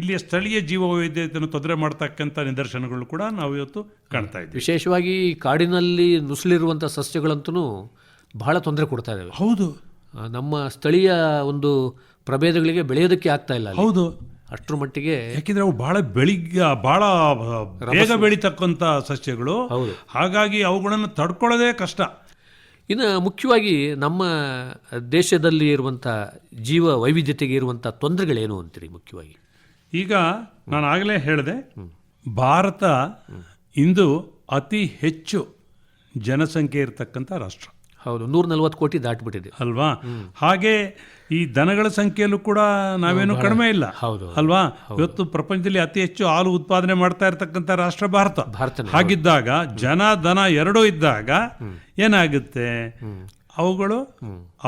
ಇಲ್ಲಿಯ ಸ್ಥಳೀಯ ಜೀವವೈವಿಧ್ಯತೆಯನ್ನು ತೊಂದರೆ ಮಾಡ್ತಕ್ಕಂಥ ನಿದರ್ಶನಗಳು ಕೂಡ ನಾವು ಇವತ್ತು ಕಾಣ್ತಾ ಇದ್ದೀವಿ. ವಿಶೇಷವಾಗಿ ಕಾಡಿನಲ್ಲಿ ನುಸುಳಿರುವಂಥ ಸಸ್ಯಗಳಂತೂ ಬಹಳ ತೊಂದರೆ ಕೊಡ್ತಾ ಇದ್ದಾವೆ. ಹೌದು. ನಮ್ಮ ಸ್ಥಳೀಯ ಒಂದು ಪ್ರಭೇದಗಳಿಗೆ ಬೆಳೆಯೋದಕ್ಕೆ ಆಗ್ತಾ ಇಲ್ಲ. ಹೌದು. ಅಷ್ಟರ ಮಟ್ಟಿಗೆ, ಯಾಕೆಂದ್ರೆ ಅವು ಬಹಳ ಬಹಳ ಬೇಗ ಬೆಳೀತಕ್ಕಂಥ ಸಸ್ಯಗಳು. ಹಾಗಾಗಿ ಅವುಗಳನ್ನು ತಡ್ಕೊಳ್ಳೋದೇ ಕಷ್ಟ. ಇನ್ನು ಮುಖ್ಯವಾಗಿ ನಮ್ಮ ದೇಶದಲ್ಲಿ ಇರುವಂಥ ಜೀವ ವೈವಿಧ್ಯತೆಗೆ ಇರುವಂಥ ತೊಂದರೆಗಳೇನು ಅಂತೀರಿ ಮುಖ್ಯವಾಗಿ? ಈಗ ನಾನು ಆಗಲೇ ಹೇಳಿದೆ, ಭಾರತ ಇಂದು ಅತಿ ಹೆಚ್ಚು ಜನಸಂಖ್ಯೆ ಇರತಕ್ಕಂಥ ರಾಷ್ಟ್ರ. ಹೌದು, 140 ಕೋಟಿ ದಾಟಿಬಿಟ್ಟಿದೆ ಅಲ್ವಾ. ಹಾಗೆ ಈ ದನಗಳ ಸಂಖ್ಯೆಯಲ್ಲೂ ಕೂಡ ನಾವೇನು ಕಡಿಮೆ ಇಲ್ಲ ಅಲ್ವಾ. ಇವತ್ತು ಪ್ರಪಂಚದಲ್ಲಿ ಅತಿ ಹೆಚ್ಚು ಹಾಲು ಉತ್ಪಾದನೆ ಮಾಡ್ತಾ ಇರತಕ್ಕಂಥ ರಾಷ್ಟ್ರ ಭಾರತ. ಹಾಗಿದ್ದಾಗ ಜನ ದನ ಎರಡೂ ಇದ್ದಾಗ ಏನಾಗುತ್ತೆ, ಅವುಗಳು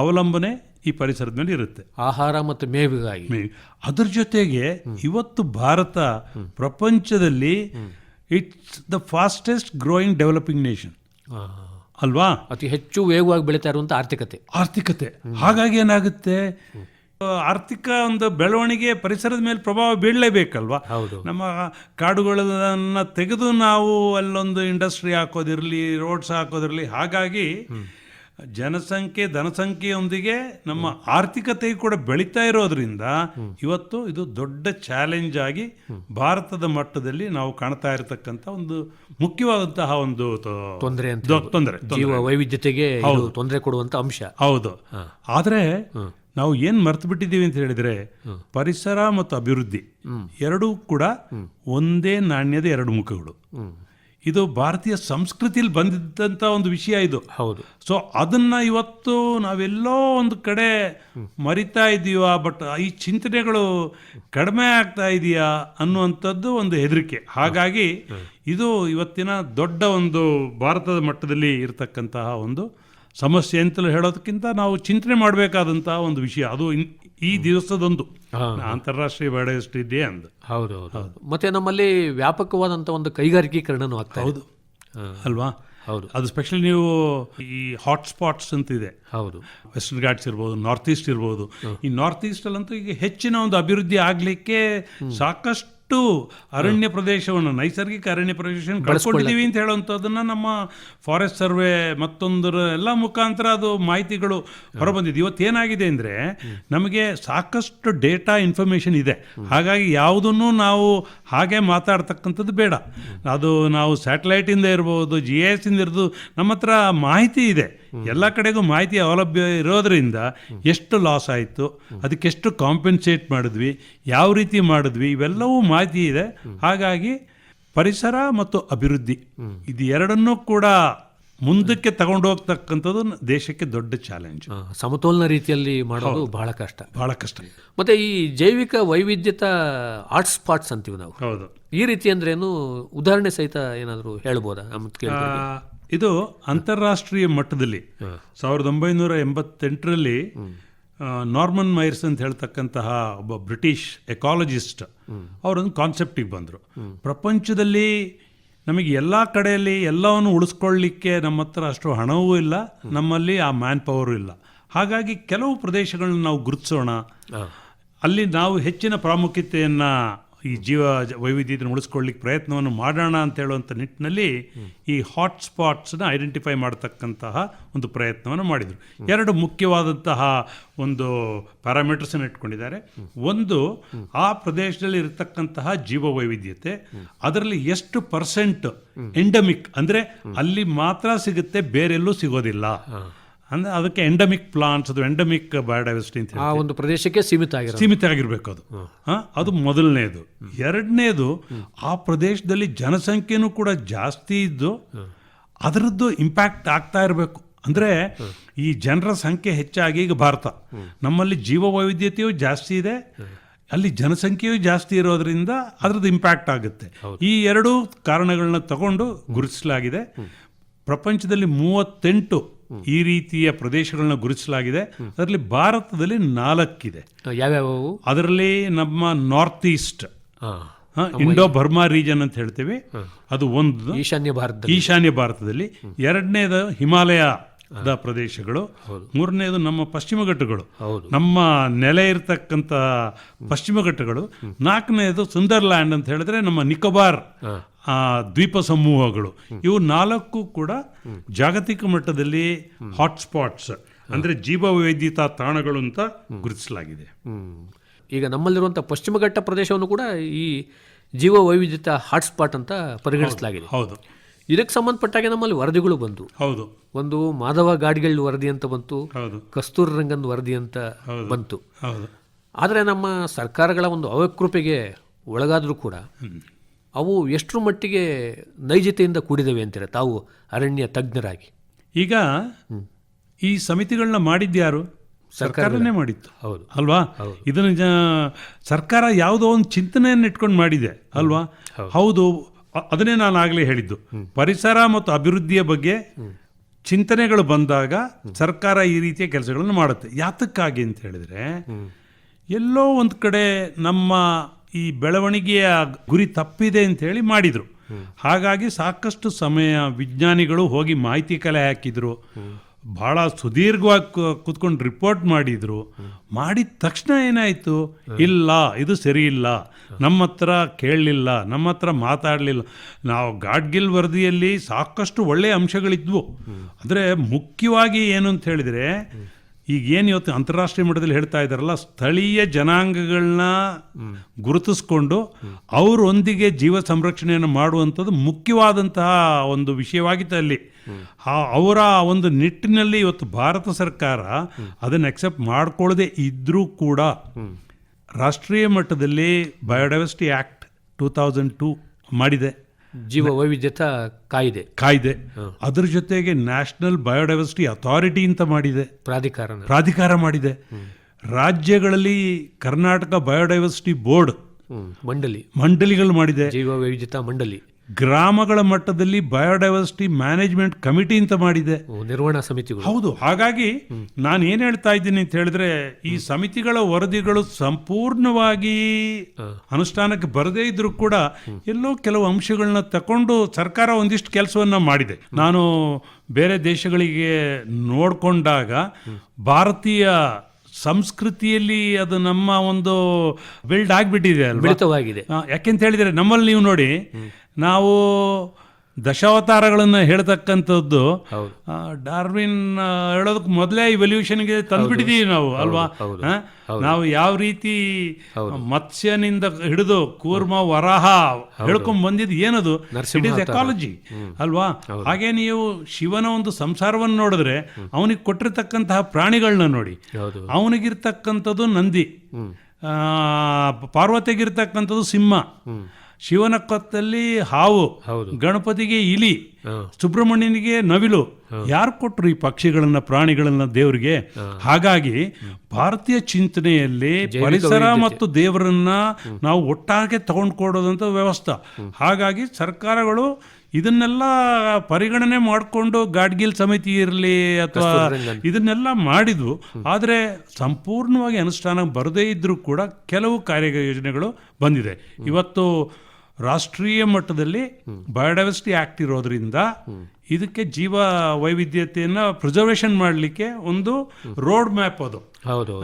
ಅವಲಂಬನೆ ಈ ಪರಿಸರದ ಮೇಲೆ ಇರುತ್ತೆ, ಆಹಾರ ಮತ್ತು ಮೇವಿಗಾಗಿ. ಅದ್ರ ಜೊತೆಗೆ ಇವತ್ತು ಭಾರತ ಪ್ರಪಂಚದಲ್ಲಿ it's the fastest growing developing nation ಅಲ್ವಾ. ಅತಿ ಹೆಚ್ಚು ವೇಗವಾಗಿ ಬೆಳೀತಾ ಇರುವಂಥ ಆರ್ಥಿಕತೆ. ಹಾಗಾಗಿ ಏನಾಗುತ್ತೆ, ಆರ್ಥಿಕ ಒಂದು ಬೆಳವಣಿಗೆ ಪರಿಸರದ ಮೇಲೆ ಪ್ರಭಾವ ಬೀಳಲೇಬೇಕಲ್ವಾ. ನಮ್ಮ ಕಾಡುಗಳನ್ನ ತೆಗೆದು ನಾವು ಅಲ್ಲೊಂದು ಇಂಡಸ್ಟ್ರಿ ಹಾಕೋದಿರಲಿ, ರೋಡ್ಸ್ ಹಾಕೋದಿರಲಿ. ಹಾಗಾಗಿ ಜನಸಂಖ್ಯೆಯೊಂದಿಗೆ ನಮ್ಮ ಆರ್ಥಿಕತೆ ಕೂಡ ಬೆಳೀತಾ ಇರೋದ್ರಿಂದ ಇವತ್ತು ಇದು ದೊಡ್ಡ ಚಾಲೆಂಜ್ ಆಗಿ ಭಾರತದ ಮಟ್ಟದಲ್ಲಿ ನಾವು ಕಾಣ್ತಾ ಇರತಕ್ಕಂಥ ಒಂದು ಮುಖ್ಯವಾದಂತಹ ಒಂದು ತೊಂದರೆ, ಜೀವ ವೈವಿಧ್ಯತೆಗೆ ತೊಂದರೆ ಕೊಡುವಂತ ಅಂಶ. ಹೌದು. ಆದ್ರೆ ನಾವು ಏನ್ ಮರ್ತು ಬಿಟ್ಟಿದ್ದೀವಿ ಅಂತ ಹೇಳಿದ್ರೆ, ಪರಿಸರ ಮತ್ತು ಅಭಿವೃದ್ಧಿ ಎರಡೂ ಕೂಡ ಒಂದೇ ನಾಣ್ಯದ ಎರಡು ಮುಖಗಳು. ಇದು ಭಾರತೀಯ ಸಂಸ್ಕೃತಿಯಲ್ಲಿ ಬಂದಿದ್ದಂಥ ಒಂದು ವಿಷಯ ಇದು. ಹೌದು. ಸೊ ಅದನ್ನ ಇವತ್ತು ನಾವೆಲ್ಲೋ ಒಂದು ಕಡೆ ಮರಿತಾ ಇದೀವಾ, ಬಟ್ ಈ ಚಿಂತನೆಗಳು ಕಡಿಮೆ ಆಗ್ತಾ ಇದೆಯಾ ಅನ್ನುವಂಥದ್ದು ಒಂದು ಹೆದರಿಕೆ. ಹಾಗಾಗಿ ಇದು ಇವತ್ತಿನ ದೊಡ್ಡ ಒಂದು ಭಾರತದ ಮಟ್ಟದಲ್ಲಿ ಇರತಕ್ಕಂತಹ ಒಂದು ಸಮಸ್ಯೆ ಅಂತಲೂ ಹೇಳೋದಕ್ಕಿಂತ ನಾವು ಚಿಂತನೆ ಮಾಡಬೇಕಾದಂತಹ ಒಂದು ವಿಷಯ. ಅದು ಈ ದಿವಸದೊಂದು ಅಂತಾರಾಷ್ಟ್ರೀಯ ಬಯೋಡೈವರ್ಸಿಟಿ ಡೇ ಅಂದ. ಹೌದು. ಮತ್ತೆ ನಮ್ಮಲ್ಲಿ ವ್ಯಾಪಕವಾದಂಥ ಒಂದು ಕೈಗಾರಿಕೀಕರಣನೂ ಆಗ್ತಾ ಹೌದು ಅಲ್ವಾ. ಹೌದು. ಅದು ಸ್ಪೆಷಲಿ ನೀವು ಈ ಹಾಟ್ಸ್ಪಾಟ್ಸ್ ಅಂತ ಇದೆ. ಹೌದು. ವೆಸ್ಟರ್ನ್ ಘಾಟ್ಸ್ ಇರ್ಬೋದು, ನಾರ್ತ್ ಈಸ್ಟ್ ಇರ್ಬೋದು. ಈ ನಾರ್ತ್ ಈಸ್ಟಲ್ಲಂತೂ ಈಗ ಹೆಚ್ಚಿನ ಒಂದು ಅಭಿವೃದ್ಧಿ ಆಗಲಿಕ್ಕೆ ಸಾಕಷ್ಟು ಅರಣ್ಯ ಪ್ರದೇಶವನ್ನು, ನೈಸರ್ಗಿಕ ಅರಣ್ಯ ಪ್ರದೇಶವನ್ನು ಕಳ್ಕೊಂಡಿದ್ದೀವಿ ಅಂತ ಹೇಳುವಂಥದ್ದನ್ನು ನಮ್ಮ ಫಾರೆಸ್ಟ್ ಸರ್ವೆ ಮತ್ತೊಂದರ ಎಲ್ಲ ಮುಖಾಂತರ ಅದು ಮಾಹಿತಿಗಳು ಹೊರಬಂದಿದೆ. ಇವತ್ತೇನಾಗಿದೆ ಅಂದರೆ, ನಮಗೆ ಸಾಕಷ್ಟು ಡೇಟಾ ಇನ್ಫಾರ್ಮೇಷನ್ ಇದೆ. ಹಾಗಾಗಿ ಯಾವುದನ್ನು ನಾವು ಹಾಗೆ ಮಾತಾಡ್ತಕ್ಕಂಥದ್ದು ಬೇಡ. ಅದು ನಾವು ಸ್ಯಾಟಲೈಟಿಂದ ಇರ್ಬೋದು, GIS ಇಂದ ಇರ್ಬೋದು, ನಮ್ಮ ಹತ್ರ ಮಾಹಿತಿ ಇದೆ. ಎಲ್ಲ ಕಡೆಗೂ ಮಾಹಿತಿ ಸೌಲಭ್ಯ ಇರೋದರಿಂದ ಎಷ್ಟು ಲಾಸ್ ಆಯಿತು, ಅದಕ್ಕೆಷ್ಟು ಕಾಂಪೆನ್ಸೇಟ್ ಮಾಡಿದ್ವಿ, ಯಾವ ರೀತಿ ಮಾಡಿದ್ವಿ, ಇವೆಲ್ಲವೂ ಮಾಹಿತಿ ಇದೆ. ಹಾಗಾಗಿ ಪರಿಸರ ಮತ್ತು ಅಭಿವೃದ್ಧಿ ಇದು ಎರಡನ್ನೂ ಕೂಡ ಮುಂದಕ್ಕೆ ತಗೊಂಡು ಹೋಗ್ತಕ್ಕಂಥದ್ದು ದೇಶಕ್ಕೆ ದೊಡ್ಡ ಚಾಲೆಂಜ್. ಸಮತೋಲನ ರೀತಿಯಲ್ಲಿ ಮಾಡೋದು ಬಹಳ ಕಷ್ಟ. ಮತ್ತೆ ಈ ಜೈವಿಕ ವೈವಿಧ್ಯತಾ ಹಾಟ್ಸ್ಪಾಟ್ಸ್ ಅಂತೀವಿ ನಾವು. ಹೌದು. ಈ ರೀತಿ ಅಂದ್ರೇನು, ಉದಾಹರಣೆ ಸಹಿತ ಏನಾದರೂ ಹೇಳ್ಬೋದಾ? ಇದು ಅಂತಾರಾಷ್ಟ್ರೀಯ ಮಟ್ಟದಲ್ಲಿ 1988ರಲ್ಲಿ ನಾರ್ಮನ್ ಮೈರ್ಸ್ ಅಂತ ಹೇಳ್ತಕ್ಕಂತಹ ಒಬ್ಬ ಬ್ರಿಟಿಷ್ ಎಕಾಲಜಿಸ್ಟ್ ಅವರೊಂದು ಕಾನ್ಸೆಪ್ಟಿಗೆ ಬಂದರು. ಪ್ರಪಂಚದಲ್ಲಿ ನಮಗೆ ಎಲ್ಲ ಕಡೆಯಲ್ಲಿ ಎಲ್ಲವನ್ನು ಉಳಿಸ್ಕೊಳ್ಳಿಕ್ಕೆ ನಮ್ಮ ಹತ್ರ ಅಷ್ಟು ಹಣವೂ ಇಲ್ಲ, ನಮ್ಮಲ್ಲಿ ಆ ಮ್ಯಾನ್ ಪವರು ಇಲ್ಲ. ಹಾಗಾಗಿ ಕೆಲವು ಪ್ರದೇಶಗಳನ್ನ ನಾವು ಗುರುತಿಸೋಣ, ಅಲ್ಲಿ ನಾವು ಹೆಚ್ಚಿನ ಪ್ರಾಮುಖ್ಯತೆಯನ್ನು ಈ ಜೀವ ವೈವಿಧ್ಯತೆಯನ್ನು ಉಳಿಸ್ಕೊಳ್ಳಿಕ್ಕೆ ಪ್ರಯತ್ನವನ್ನು ಮಾಡೋಣ ಅಂತ ಹೇಳುವಂಥ ನಿಟ್ಟಿನಲ್ಲಿ ಈ ಹಾಟ್ಸ್ಪಾಟ್ಸ್ನ ಐಡೆಂಟಿಫೈ ಮಾಡತಕ್ಕಂತಹ ಒಂದು ಪ್ರಯತ್ನವನ್ನು ಮಾಡಿದರು. ಎರಡು ಮುಖ್ಯವಾದಂತಹ ಒಂದು ಪ್ಯಾರಾಮೀಟರ್ಸನ್ನು ಇಟ್ಕೊಂಡಿದ್ದಾರೆ. ಒಂದು, ಆ ಪ್ರದೇಶದಲ್ಲಿ ಇರತಕ್ಕಂತಹ ಜೀವ ವೈವಿಧ್ಯತೆ, ಅದರಲ್ಲಿ ಎಷ್ಟು % ಎಂಡಮಿಕ್, ಅಂದರೆ ಅಲ್ಲಿ ಮಾತ್ರ ಸಿಗುತ್ತೆ, ಬೇರೆಲ್ಲೂ ಸಿಗೋದಿಲ್ಲ. ಅಂದರೆ ಅದಕ್ಕೆ ಎಂಡಮಿಕ್ ಪ್ಲಾಂಟ್ಸ್, ಅದು ಎಂಡಮಿಕ್ ಬಯೋಡೈವರ್ಸಿಟಿ ಅಂತ ಆ ಒಂದು ಪ್ರದೇಶಕ್ಕೆ ಸೀಮಿತ ಆಗಿರಬೇಕು. ಅದು ಮೊದಲನೇದು. ಎರಡನೇದು, ಆ ಪ್ರದೇಶದಲ್ಲಿ ಜನಸಂಖ್ಯೆನೂ ಕೂಡ ಜಾಸ್ತಿ ಇದ್ದು ಅದರದ್ದು ಇಂಪ್ಯಾಕ್ಟ್ ಆಗ್ತಾ ಇರಬೇಕು. ಅಂದರೆ ಈ ಜನರ ಸಂಖ್ಯೆ ಹೆಚ್ಚಾಗಿ, ಈಗ ಭಾರತ, ನಮ್ಮಲ್ಲಿ ಜೀವ ವೈವಿಧ್ಯತೆಯೂ ಜಾಸ್ತಿ ಇದೆ, ಅಲ್ಲಿ ಜನಸಂಖ್ಯೆಯೂ ಜಾಸ್ತಿ ಇರೋದ್ರಿಂದ ಅದರದ್ದು ಇಂಪ್ಯಾಕ್ಟ್ ಆಗುತ್ತೆ. ಈ ಎರಡೂ ಕಾರಣಗಳನ್ನ ತಗೊಂಡು ಗುರುತಿಸಲಾಗಿದೆ. ಪ್ರಪಂಚದಲ್ಲಿ 38 ಈ ರೀತಿಯ ಪ್ರದೇಶಗಳನ್ನ ಗುರುತಿಸಲಾಗಿದೆ. ಅದರಲ್ಲಿ ಭಾರತದಲ್ಲಿ 4 ಇದೆ. ಯಾವ್ಯಾವು? ಅದರಲ್ಲಿ ನಮ್ಮ north east, Indo Burma region ಅಂತ ಹೇಳ್ತೇವೆ, ಅದು ಒಂದು ಈಶಾನ್ಯ ಭಾರತದಲ್ಲಿ. ಎರಡನೇದು ಹಿಮಾಲಯದ ಪ್ರದೇಶಗಳು. ಮೂರನೇದು ನಮ್ಮ ಪಶ್ಚಿಮ ಘಟ್ಟಗಳು, ನಮ್ಮ ನೆಲೆ ಇರತಕ್ಕಂಥ ಪಶ್ಚಿಮ ಘಟ್ಟಗಳು. ನಾಲ್ಕನೇದು ಸುಂದರ್ಲ್ಯಾಂಡ್ ಅಂತ ಹೇಳಿದ್ರೆ ನಮ್ಮ ನಿಕೋಬಾರ್ ದ್ವೀಪ ಸಮೂಹಗಳು. ಇವು 4 ಕೂಡ ಜಾಗತಿಕ ಮಟ್ಟದಲ್ಲಿ ಹಾಟ್ಸ್ಪಾಟ್ಸ್, ಅಂದರೆ ಜೀವ ವೈವಿಧ್ಯತಾ ತಾಣಗಳು ಅಂತ ಗುರುತಿಸಲಾಗಿದೆ. ಈಗ ನಮ್ಮಲ್ಲಿರುವಂಥ ಪಶ್ಚಿಮ ಘಟ್ಟ ಪ್ರದೇಶವನ್ನು ಕೂಡ ಈ ಜೀವ ವೈವಿಧ್ಯತಾ ಹಾಟ್ಸ್ಪಾಟ್ ಅಂತ ಪರಿಗಣಿಸಲಾಗಿದೆ. ಹೌದು. ಇದಕ್ಕೆ ಸಂಬಂಧಪಟ್ಟಾಗೆ ನಮ್ಮಲ್ಲಿ ವರದಿಗಳು ಬಂತು. ಹೌದು. ಒಂದು ಮಾಧವ ಗಾಡ್ಗಿಲ್ ವರದಿ ಅಂತ ಬಂತು, ಕಸ್ತೂರಿ ರಂಗನ್ ವರದಿ ಅಂತ ಬಂತು. ಆದರೆ ನಮ್ಮ ಸರ್ಕಾರಗಳ ಒಂದು ಅವಕೃಪೆಗೆ ಒಳಗಾದರೂ ಕೂಡ ಅವು ಎಷ್ಟರ ಮಟ್ಟಿಗೆ ನೈಜತೆಯಿಂದ ಕೂಡಿದವೆ ಅಂತೀರ ತಾವು ಅರಣ್ಯ ತಜ್ಞರಾಗಿ? ಈಗ ಈ ಸಮಿತಿಗಳನ್ನ ಮಾಡಿದ್ಯಾರು? ಸರ್ಕಾರನೇ ಮಾಡಿತ್ತು. ಹೌದು ಅಲ್ವಾ? ಇದನ್ನು ಸರ್ಕಾರ ಯಾವುದೋ ಒಂದು ಚಿಂತನೆಯನ್ನು ಇಟ್ಕೊಂಡು ಮಾಡಿದೆ ಅಲ್ವಾ? ಹೌದು. ಅದನ್ನೇ ನಾನು ಆಗಲೇ ಹೇಳಿದ್ದು, ಪರಿಸರ ಮತ್ತು ಅಭಿವೃದ್ಧಿಯ ಬಗ್ಗೆ ಚಿಂತನೆಗಳು ಬಂದಾಗ ಸರ್ಕಾರ ಈ ರೀತಿಯ ಕೆಲಸಗಳನ್ನು ಮಾಡುತ್ತೆ. ಯಾತಕ್ಕಾಗಿ ಅಂತ ಹೇಳಿದ್ರೆ, ಎಲ್ಲೋ ಒಂದು ಕಡೆ ನಮ್ಮ ಈ ಬೆಳವಣಿಗೆಯ ಗುರಿ ತಪ್ಪಿದೆ ಅಂತ ಹೇಳಿ ಮಾಡಿದರು. ಹಾಗಾಗಿ ಸಾಕಷ್ಟು ಸಮಯ ವಿಜ್ಞಾನಿಗಳು ಹೋಗಿ ಮಾಹಿತಿ ಕಲೆ ಹಾಕಿದ್ರು, ಭಾಳ ಸುದೀರ್ಘವಾಗಿ ಕೂತ್ಕೊಂಡು ರಿಪೋರ್ಟ್ ಮಾಡಿದರು. ಮಾಡಿದ ತಕ್ಷಣ ಏನಾಯಿತು, ಇಲ್ಲ ಇದು ಸರಿ ಇಲ್ಲ, ನಮ್ಮ ಹತ್ರ ಕೇಳಲಿಲ್ಲ, ನಮ್ಮ ಹತ್ರ ಮಾತಾಡಲಿಲ್ಲ. ನಾವು ಗಾಡ್ಗಿಲ್ ವರದಿಯಲ್ಲಿ ಸಾಕಷ್ಟು ಒಳ್ಳೆಯ ಅಂಶಗಳಿದ್ವು. ಆದರೆ ಮುಖ್ಯವಾಗಿ ಏನು ಅಂತ ಹೇಳಿದರೆ, ಈಗ ಏನು ಇವತ್ತು ಅಂತಾರಾಷ್ಟ್ರೀಯ ಮಟ್ಟದಲ್ಲಿ ಹೇಳ್ತಾ ಇದ್ದಾರಲ್ಲ, ಸ್ಥಳೀಯ ಜನಾಂಗಗಳನ್ನ ಗುರುತಿಸ್ಕೊಂಡು ಅವರೊಂದಿಗೆ ಜೀವ ಸಂರಕ್ಷಣೆಯನ್ನು ಮಾಡುವಂಥದ್ದು ಮುಖ್ಯವಾದಂತಹ ಒಂದು ವಿಷಯವಾಗಿತ್ತು ಅಲ್ಲಿ. ಅವರ ಒಂದು ನಿಟ್ಟಿನಲ್ಲಿ ಇವತ್ತು ಭಾರತ ಸರ್ಕಾರ ಅದನ್ನು ಅಕ್ಸೆಪ್ಟ್ ಮಾಡ್ಕೊಳ್ಳದೆ ಇದ್ರೂ ಕೂಡ ರಾಷ್ಟ್ರೀಯ ಮಟ್ಟದಲ್ಲಿ ಬಯೋಡೈವರ್ಸಿಟಿ ಆ್ಯಕ್ಟ್ 2002 ಮಾಡಿದೆ, ಜೀವ ವೈವಿಧ್ಯತಾ ಕಾಯ್ದೆ. ಅದ್ರ ಜೊತೆಗೆ ನ್ಯಾಷನಲ್ ಬಯೋಡೈವರ್ಸಿಟಿ ಅಥಾರಿಟಿ ಅಂತ ಮಾಡಿದೆ, ಪ್ರಾಧಿಕಾರ ಮಾಡಿದೆ. ರಾಜ್ಯಗಳಲ್ಲಿ ಕರ್ನಾಟಕ ಬಯೋಡೈವರ್ಸಿಟಿ ಬೋರ್ಡ್, ಮಂಡಳಿಗಳು ಮಾಡಿದೆ, ಜೀವ ವೈವಿಧ್ಯತಾ ಮಂಡಳಿ. ಗ್ರಾಮಗಳ ಮಟ್ಟದಲ್ಲಿ ಬಯೋಡೈವರ್ಸಿಟಿ ಮ್ಯಾನೇಜ್ಮೆಂಟ್ ಕಮಿಟಿ ಅಂತ ಮಾಡಿದೆ, ನಿರ್ವಹಣಾ ಸಮಿತಿಗಳು. ಹೌದು. ಹಾಗಾಗಿ ನಾನು ಏನು ಹೇಳ್ತಾ ಇದ್ದೀನಿ ಅಂತ ಹೇಳಿದ್ರೆ, ಈ ಸಮಿತಿಗಳ ವರದಿಗಳು ಸಂಪೂರ್ಣವಾಗಿ ಅನುಷ್ಠಾನಕ್ಕೆ ಬರದೇ ಇದ್ರೂ ಕೂಡ ಎಲ್ಲೋ ಕೆಲವು ಅಂಶಗಳನ್ನ ತಕೊಂಡು ಸರ್ಕಾರ ಒಂದಿಷ್ಟು ಕೆಲಸವನ್ನ ಮಾಡಿದೆ. ನಾನು ಬೇರೆ ದೇಶಗಳಿಗೆ ನೋಡಿಕೊಂಡಾಗ ಭಾರತೀಯ ಸಂಸ್ಕೃತಿಯಲ್ಲಿ ಅದು ನಮ್ಮ ಒಂದು ಬಿಲ್ಡ್ ಆಗಿಬಿಟ್ಟಿದೆ, ಬೆಳಿತವಾಗಿದೆ. ಯಾಕೆಂತ ಹೇಳಿದರೆ, ನಮ್ಮಲ್ಲಿ ನೀವು ನೋಡಿ, ನಾವು ದಶಾವತಾರಗಳನ್ನು ಹೇಳ್ತಕ್ಕಂಥದ್ದು ಹೌದು. ಡಾರ್ವಿನ್ ಹೇಳೋದಕ್ಕೆ ಮೊದಲೇ ಇವಲ್ಯೂಷನ್ಗೆ ತಂದ್ಬಿಟ್ಟಿದೀವಿ ನಾವು ಅಲ್ವಾ. ನಾವು ಯಾವ ರೀತಿ ಮತ್ಸ್ಯನಿಂದ ಹಿಡಿದು ಕೂರ್ಮ ವರಾಹ ಹೇಳ್ಕೊಂಡ್ ಬಂದಿದ್ದು ಏನದು, ಇಟ್ ಇಸ್ ಎಕಾಲಜಿ ಅಲ್ವಾ. ಹಾಗೆ ನೀವು ಶಿವನ ಒಂದು ಸಂಸಾರವನ್ನು ನೋಡಿದ್ರೆ ಅವನಿಗೆ ಕೊಟ್ಟಿರ್ತಕ್ಕಂತಹ ಪ್ರಾಣಿಗಳನ್ನ ನೋಡಿ. ಅವನಿಗಿರ್ತಕ್ಕಂಥದ್ದು ನಂದಿ, ಪಾರ್ವತಿಗಿರ್ತಕ್ಕಂಥದ್ದು ಸಿಂಹ, ಶಿವನ ಕೊತ್ತಲ್ಲಿ ಹಾವು, ಗಣಪತಿಗೆ ಇಲಿ, ಸುಬ್ರಹ್ಮಣ್ಯನಿಗೆ ನವಿಲು. ಯಾರು ಕೊಟ್ಟರು ಈ ಪಕ್ಷಿಗಳನ್ನ ಪ್ರಾಣಿಗಳನ್ನ ದೇವರಿಗೆ? ಹಾಗಾಗಿ ಭಾರತೀಯ ಚಿಂತನೆಯಲ್ಲಿ ಪರಿಸರ ಮತ್ತು ದೇವರನ್ನ ನಾವು ಒಟ್ಟಾಗೆ ತಗೊಂಡು ಕೊಡೋದಂತ ವ್ಯವಸ್ಥೆ. ಹಾಗಾಗಿ ಸರ್ಕಾರಗಳು ಇದನ್ನೆಲ್ಲ ಪರಿಗಣನೆ ಮಾಡಿಕೊಂಡು ಗಾಡ್ಗಿಲ್ ಸಮಿತಿ ಇರಲಿ ಅಥವಾ ಇದನ್ನೆಲ್ಲ ಮಾಡಿದ್ವು. ಆದರೆ ಸಂಪೂರ್ಣವಾಗಿ ಅನುಷ್ಠಾನ ಬರದೇ ಇದ್ರೂ ಕೂಡ ಕೆಲವು ಕಾರ್ಯಯೋಜನೆಗಳು ಬಂದಿದೆ. ಇವತ್ತು ರಾಷ್ಟ್ರೀಯ ಮಟ್ಟದಲ್ಲಿ ಬಯೋಡೈವರ್ಸಿಟಿ ಆಕ್ಟ್ ಇರೋದ್ರಿಂದ ಇದಕ್ಕೆ ಜೀವ ವೈವಿಧ್ಯತೆಯನ್ನು ಪ್ರಿಸರ್ವೇಷನ್ ಮಾಡಲಿಕ್ಕೆ ಒಂದು ರೋಡ್ ಮ್ಯಾಪ್ ಅದು. ಹೌದು,